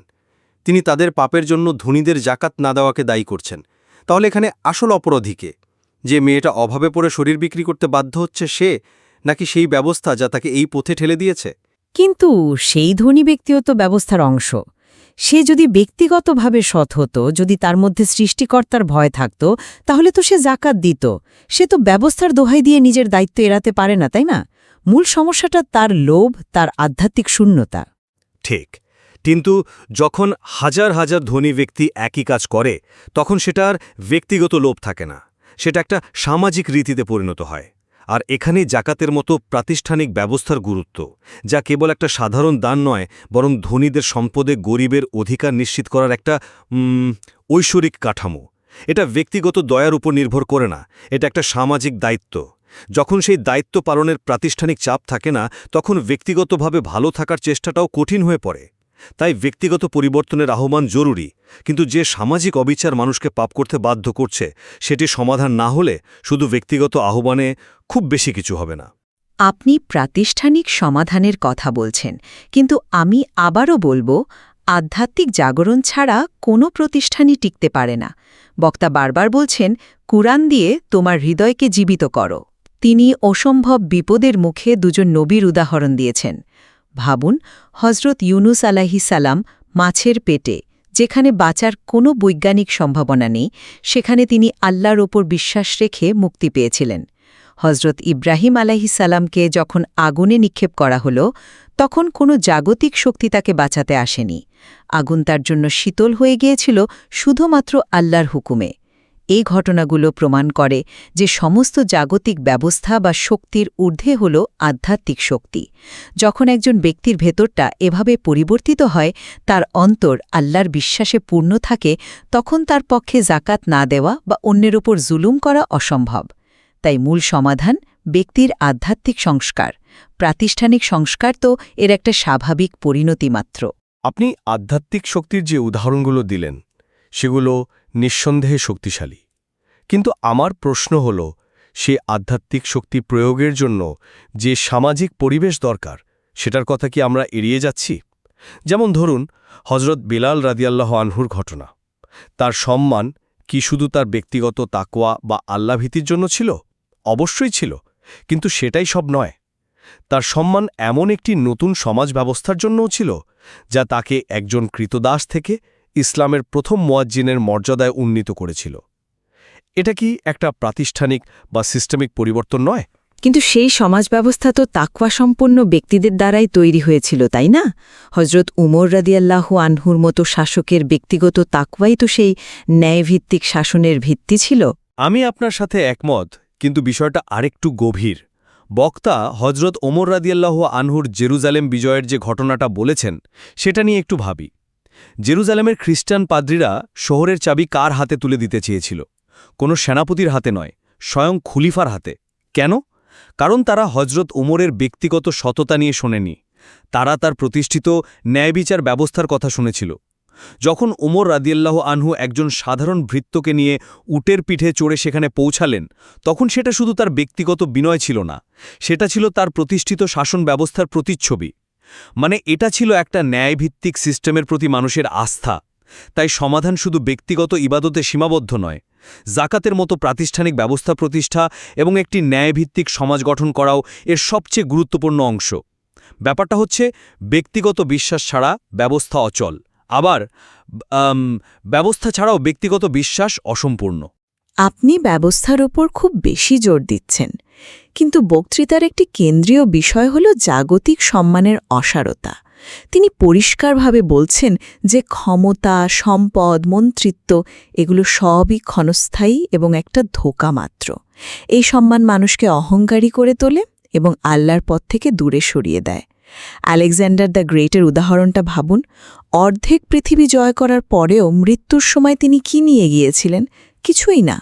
তিনি তাদের পাপের জন্য ধনীদের জাকাত না দেওয়াকে দায়ী করছেন। তাহলে এখানে আসল অপরাধীকে? যে মেয়েটা অভাবে পড়ে শরীর বিক্রি করতে বাধ্য হচ্ছে সে, নাকি সেই ব্যবস্থা যা তাকে এই পথে ঠেলে দিয়েছে? কিন্তু সেই ধনী ব্যক্তিও তো ব্যবস্থার অংশ। সে যদি ব্যক্তিগতভাবে সৎ হতো, যদি তার মধ্যে সৃষ্টিকর্তার ভয় থাকত, তাহলে তো সে জাকাত দিত। সে তো ব্যবস্থার দোহাই দিয়ে নিজের দায়িত্ব এড়াতে পারে না, তাই না? মূল সমস্যাটা তার লোভ, তার আধ্যাত্মিক শূন্যতা। ঠিক, কিন্তু যখন হাজার হাজার ধনী ব্যক্তি একই কাজ করে, তখন সেটা আর ব্যক্তিগত লোভ থাকে না, সেটা একটা সামাজিক রীতিতে পরিণত হয়। আর এখানেই জাকাতের মতো প্রাতিষ্ঠানিক ব্যবস্থার গুরুত্ব, যা কেবল একটা সাধারণ দান নয়, বরং ধনীদের সম্পদে গরিবের অধিকার নিশ্চিত করার একটা ঐশ্বরিক কাঠামো। এটা ব্যক্তিগত দয়ার উপর নির্ভর করে না, এটা একটা সামাজিক দায়িত্ব। যখন সেই দায়িত্ব পালনের প্রাতিষ্ঠানিক চাপ থাকে না, তখন ব্যক্তিগতভাবে ভালো থাকার চেষ্টাটাও কঠিন হয়ে পড়ে। তাই ব্যক্তিগত পরিবর্তনের আহ্বান জরুরি, কিন্তু যে সামাজিক অবিচার মানুষকে পাপ করতে বাধ্য করছে, সেটি সমাধান না হলে শুধু ব্যক্তিগত আহ্বানে খুব বেশি কিছু হবে না। আপনি প্রাতিষ্ঠানিক সমাধানের কথা বলছেন, কিন্তু আমি আবারও বলবো, আধ্যাত্মিক জাগরণ ছাড়া কোনো প্রতিষ্ঠানই টিকতে পারে না। বক্তা বারবার বলছেন, কুরআন দিয়ে তোমার হৃদয়কে জীবিত করো। তিনি অসম্ভব বিপদের মুখে দুজন নবীর উদাহরণ দিয়েছেন। ভাবুন, হজরত ইউনুস আলাইহিস সালাম মাছের পেটে, যেখানে বাঁচার কোনো বৈজ্ঞানিক সম্ভাবনা নেই, সেখানে তিনি আল্লাহর ওপর বিশ্বাস রেখে মুক্তি পেয়েছিলেন। হজরত ইব্রাহিম আলাইহিস সালামকে যখন আগুনে নিক্ষেপ করা হল, তখন কোনো জাগতিক শক্তি তাকে বাঁচাতে আসেনি। আগুন তার জন্য শীতল হয়ে গিয়েছিল শুধুমাত্র আল্লাহর হুকুমে। এই ঘটনাগুলো প্রমাণ করে যে সমস্ত জাগতিক ব্যবস্থা বা শক্তির ঊর্ধ্বে হল আধ্যাত্মিক শক্তি। যখন একজন ব্যক্তির ভেতরটা এভাবে পরিবর্তিত হয়, তার অন্তর আল্লাহর বিশ্বাসে পূর্ণ থাকে, তখন তার পক্ষে জাকাত না দেওয়া বা অন্যের ওপর জুলুম করা অসম্ভব। তাই মূল সমাধান ব্যক্তির আধ্যাত্মিক সংস্কার। প্রাতিষ্ঠানিক সংস্কার তো এর একটা স্বাভাবিক পরিণতি মাত্র। আপনি আধ্যাত্মিক শক্তির যে উদাহরণগুলো দিলেন, সেগুলো নিঃসন্দেহে শক্তিশালী। কিন্তু আমার প্রশ্ন হল, সে আধ্যাত্মিক শক্তি প্রয়োগের জন্য যে সামাজিক পরিবেশ দরকার, সেটার কথা কি আমরা এড়িয়ে যাচ্ছি? যেমন ধরুন হজরত বিলাল রাদিয়াল্লাহু আনহুর ঘটনা। তার সম্মান কি শুধু তার ব্যক্তিগত তাকওয়া বা আল্লাহভীতির জন্য ছিল? অবশ্যই ছিল, কিন্তু সেটাই সব নয়। তার সম্মান এমন একটি নতুন সমাজ ব্যবস্থার জন্যও ছিল, যা তাকে একজন কৃতদাস থেকে ইসলামের প্রথম মুয়াজ্জিনের মর্যাদায় উন্নীত করেছিল। এটা কি একটা প্রাতিষ্ঠানিক বা সিস্টেমিক পরিবর্তন নয়? কিন্তু সেই সমাজ ব্যবস্থা তো তাকওয়াসম্পন্ন ব্যক্তিদের দ্বারাই তৈরি হয়েছিল, তাই না? হজরত উমর রাদিয়াল্লাহু আনহুর মতো শাসকের ব্যক্তিগত তাকওয়াই তো সেই ন্যায়ভিত্তিক শাসনের ভিত্তি ছিল। আমি আপনার সাথে একমত, কিন্তু বিষয়টা আরেকটু গভীর। বক্তা হজরত ওমর রাদিয়াল্লাহু আনহুর জেরুজালেম বিজয়ের যে ঘটনাটা বলেছেন, সেটা নিয়ে একটু ভাবি। জেরুজালেমের খ্রিস্টান পাদ্রীরা শহরের চাবি কার হাতে তুলে দিতে চেয়েছিল? কোনো সেনাপতির হাতে নয়, স্বয়ং খলিফার হাতে। কেন? কারণ তারা হজরত উমরের ব্যক্তিগত সততা নিয়ে শোনেনি, তারা তার প্রতিষ্ঠিত ন্যায়বিচার ব্যবস্থার কথা শুনেছিল। যখন উমর রাদিয়াল্লাহু আনহু একজন সাধারণ ভৃত্যকে নিয়ে উটের পিঠে চড়ে সেখানে পৌঁছালেন, তখন সেটা শুধু তার ব্যক্তিগত বিনয় ছিল না, সেটা ছিল তার প্রতিষ্ঠিত শাসন ব্যবস্থার প্রতিচ্ছবি। মানে এটা ছিল একটা ন্যায়ভিত্তিক সিস্টেমের প্রতি মানুষের আস্থা। তাই সমাধান শুধু ব্যক্তিগত ইবাদতে সীমাবদ্ধ নয়, জাকাতের মতো প্রাতিষ্ঠানিক ব্যবস্থা প্রতিষ্ঠা এবং একটি ন্যায়ভিত্তিক সমাজ গঠন করাও এর সবচেয়ে গুরুত্বপূর্ণ অংশ। ব্যাপারটা হচ্ছে ব্যক্তিগত বিশ্বাস ছাড়া ব্যবস্থা অচল, আবার ব্যবস্থা ছাড়াও ব্যক্তিগত বিশ্বাস অসম্পূর্ণ। আপনি ব্যবস্থার ওপর খুব বেশি জোর দিচ্ছেন, কিন্তু বক্তৃতার একটি কেন্দ্রীয় বিষয় হল জাগতিক সম্মানের অসারতা। তিনি পরিষ্কারভাবে বলছেন যে ক্ষমতা, সম্পদ, মন্ত্রিত্ব এগুলো সবই ক্ষণস্থায়ী এবং একটা ধোঁকা মাত্র। এই সম্মান মানুষকে অহংকারী করে তোলে এবং আল্লাহর পথ থেকে দূরে সরিয়ে দেয়। আলেকজান্ডার দ্য গ্রেটের উদাহরণটা ভাবুন। অর্ধেক পৃথিবী জয় করার পরেও মৃত্যুর সময় তিনি কি নিয়ে গিয়েছিলেন? কিছুই না।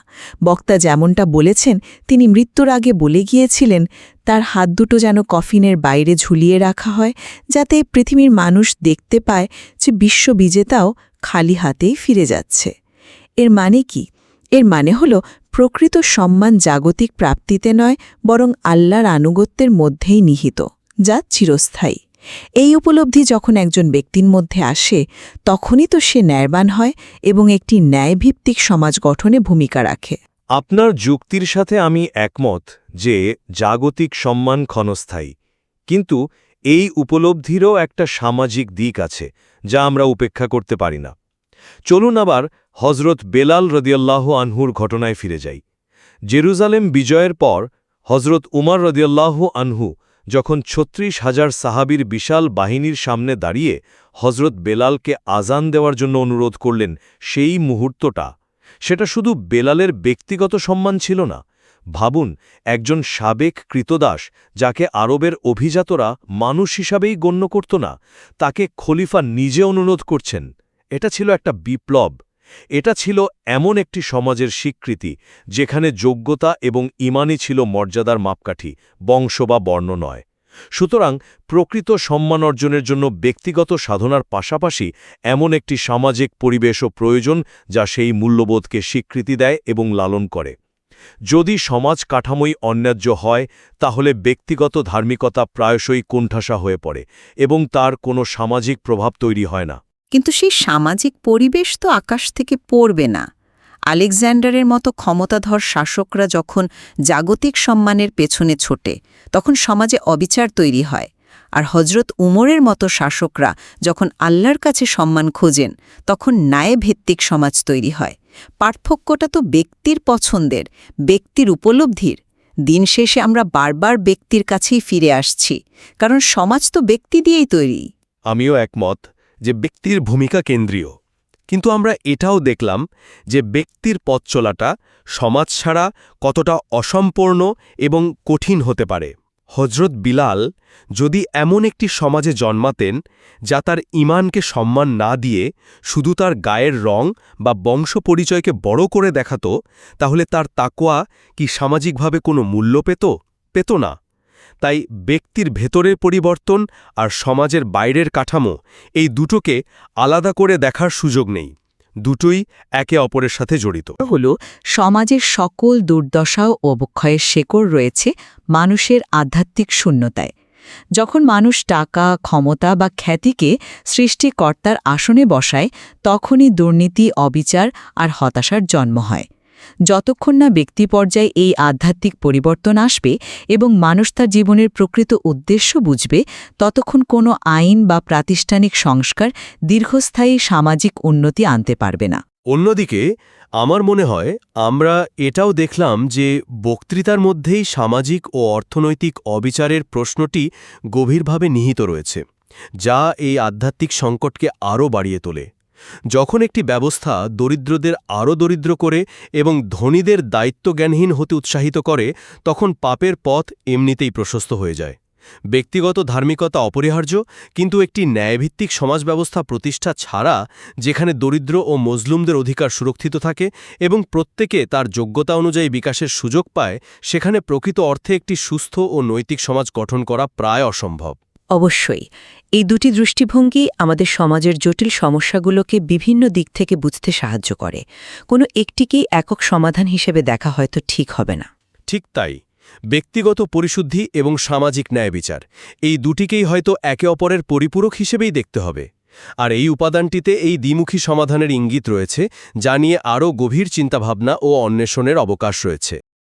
বক্তা যেমনটা বলেছেন, তিনি মৃত্যুর আগে বলে গিয়েছিলেন তার হাত দুটো যেন কফিনের বাইরে ঝুলিয়ে রাখা হয়, যাতে পৃথিবীর মানুষ দেখতে পায় যে বিশ্ববিজেতাও খালি হাতেই ফিরে যাচ্ছে। এর মানে কি? এর মানে হল প্রকৃত সম্মান জাগতিক প্রাপ্তিতে নয়, বরং আল্লাহর আনুগত্যের মধ্যেই নিহিত, যা চিরস্থায়ী। এই উপলব্ধি যখন একজন ব্যক্তির মধ্যে আসে, তখনই তো সে ন্যায়বান হয় এবং একটি ন্যায়ভিত্তিক সমাজ গঠনে ভূমিকা রাখে। আপনার যুক্তির সাথে আমি একমত যে জাগতিক সম্মান ক্ষণস্থায়ী, কিন্তু এই উপলব্ধিরও একটা সামাজিক দিক আছে যা আমরা উপেক্ষা করতে পারি না। চলুন আবার হজরত বেলাল রাদিয়াল্লাহু আনহুর ঘটনায় ফিরে যাই। জেরুজালেম বিজয়ের পর হজরত উমর রাদিয়াল্লাহু আনহু যখন ৩৬,০০০ সাহাবীর বিশাল বাহিনীর সামনে দাঁড়িয়ে হজরত বেলালকে আজান দেওয়ার জন্য অনুরোধ করলেন, সেই মুহূর্তটা, সেটা শুধু বেলালের ব্যক্তিগত সম্মান ছিল না। ভাবুন, একজন সাবেক কৃতদাস, যাকে আরবের অভিজাতরা মানুষ হিসাবেই গণ্য করত না, তাকে খলিফা নিজে অনুরোধ করছেন। এটা ছিল একটা বিপ্লব। এটা ছিল এমন একটি সমাজের স্বীকৃতি যেখানে যোগ্যতা এবং ঈমানই ছিল মর্যাদার মাপকাঠি, বংশ বা বর্ণ নয়। সুতরাং প্রকৃত সম্মান অর্জনের জন্য ব্যক্তিগত সাধনার পাশাপাশি এমন একটি সামাজিক পরিবেশও প্রয়োজন যা সেই মূল্যবোধকে স্বীকৃতি দেয় এবং লালন করে। যদি সমাজ কাঠামোই অন্যায্য হয়, তাহলে ব্যক্তিগত ধার্মিকতা প্রায়শই কোণঠাসা হয়ে পড়ে এবং তার কোনো সামাজিক প্রভাব তৈরি হয় না। কিন্তু সেই সামাজিক পরিবেশ তো আকাশ থেকে পড়বে না। আলেকজান্ডারের মতো ক্ষমতাধর শাসকরা যখন জাগতিক সম্মানের পেছনে ছোটে, তখন সমাজে অবিচার তৈরি হয়। আর হজরত উমরের মতো শাসকরা যখন আল্লাহর কাছে সম্মান খোঁজেন, তখন ন্যায়ভিত্তিক সমাজ তৈরি হয়। পার্থক্যটা তো ব্যক্তির পছন্দের, ব্যক্তির উপলব্ধির। দিন শেষে আমরা বারবার ব্যক্তির কাছেই ফিরে আসছি, কারণ সমাজ তো ব্যক্তি দিয়েই তৈরি। আমিও একমত যে ব্যক্তির ভূমিকা কেন্দ্রীয়, কিন্তু আমরা এটাও দেখলাম যে ব্যক্তির পথ চলাটা সমাজ ছাড়া কতটা অসম্পূর্ণ এবং কঠিন হতে পারে। হজরত বিলাল যদি এমন একটি সমাজে জন্মাতেন যা তার ঈমানকে সম্মান না দিয়ে শুধু তার গায়ের রং বা বংশ পরিচয়কে বড় করে দেখাত, তাহলে তার তাকওয়া কি সামাজিকভাবে কোনো মূল্য পেত না। তাই ব্যক্তির ভেতরের পরিবর্তন আর সমাজের বাইরের কাঠামো, এই দুটোকে আলাদা করে দেখার সুযোগ নেই। দুটোই একে অপরের সাথে জড়িত। সমাজের সকল দুর্দশা ও অবক্ষয়ের শেকড় রয়েছে মানুষের আধ্যাত্মিক শূন্যতায়। যখন মানুষ টাকা, ক্ষমতা বা খ্যাতিকে সৃষ্টিকর্তার আসনে বসায়, তখনই দুর্নীতি, অবিচার আর হতাশার জন্ম হয়। যতক্ষণ না ব্যক্তি পর্যায়ে এই আধ্যাত্মিক পরিবর্তন আসবে এবং মানুষ তার জীবনের প্রকৃত উদ্দেশ্য বুঝবে, ততক্ষণ কোনো আইন বা প্রাতিষ্ঠানিক সংস্কার দীর্ঘস্থায়ী সামাজিক উন্নতি আনতে পারবে না। অন্যদিকে আমার মনে হয় আমরা এটাও দেখলাম যে বক্তৃতার মধ্যেই সামাজিক ও অর্থনৈতিক অবিচারের প্রশ্নটি গভীরভাবে নিহিত রয়েছে, যা এই আধ্যাত্মিক সংকটকে আরও বাড়িয়ে তোলে। যখন একটি ব্যবস্থা দরিদ্রদের আরও দরিদ্র করে এবং ধনীদের দায়িত্বজ্ঞানহীন হতে উৎসাহিত করে, তখন পাপের পথ এমনিতেই প্রশস্ত হয়ে যায়। ব্যক্তিগত ধার্মিকতা অপরিহার্য, কিন্তু একটি ন্যায়ভিত্তিক সমাজ ব্যবস্থা প্রতিষ্ঠা ছাড়া, যেখানে দরিদ্র ও মজলুমদের অধিকার সুরক্ষিত থাকে এবং প্রত্যেকে তার যোগ্যতা অনুযায়ী বিকাশের সুযোগ পায়, সেখানে প্রকৃত অর্থে একটি সুস্থ ও নৈতিক সমাজ গঠন করা প্রায় অসম্ভব। অবশ্যই এই দুটি দৃষ্টিভঙ্গি আমাদের সমাজের জটিল সমস্যাগুলোকে বিভিন্ন দিক থেকে বুঝতে সাহায্য করে। কোনো একটিকেই একক সমাধান হিসেবে দেখা হয়তো ঠিক হবে না। ঠিক তাই, ব্যক্তিগত পরিশুদ্ধি এবং সামাজিক ন্যায় বিচার, এই দুটিকেই হয়তো একে অপরের পরিপূরক হিসেবেই দেখতে হবে। আর এই উপাদানটিতে এই দ্বিমুখী সমাধানের ইঙ্গিত রয়েছে, যা নিয়ে আরও গভীর চিন্তাভাবনা ও অন্বেষণের অবকাশ রয়েছে।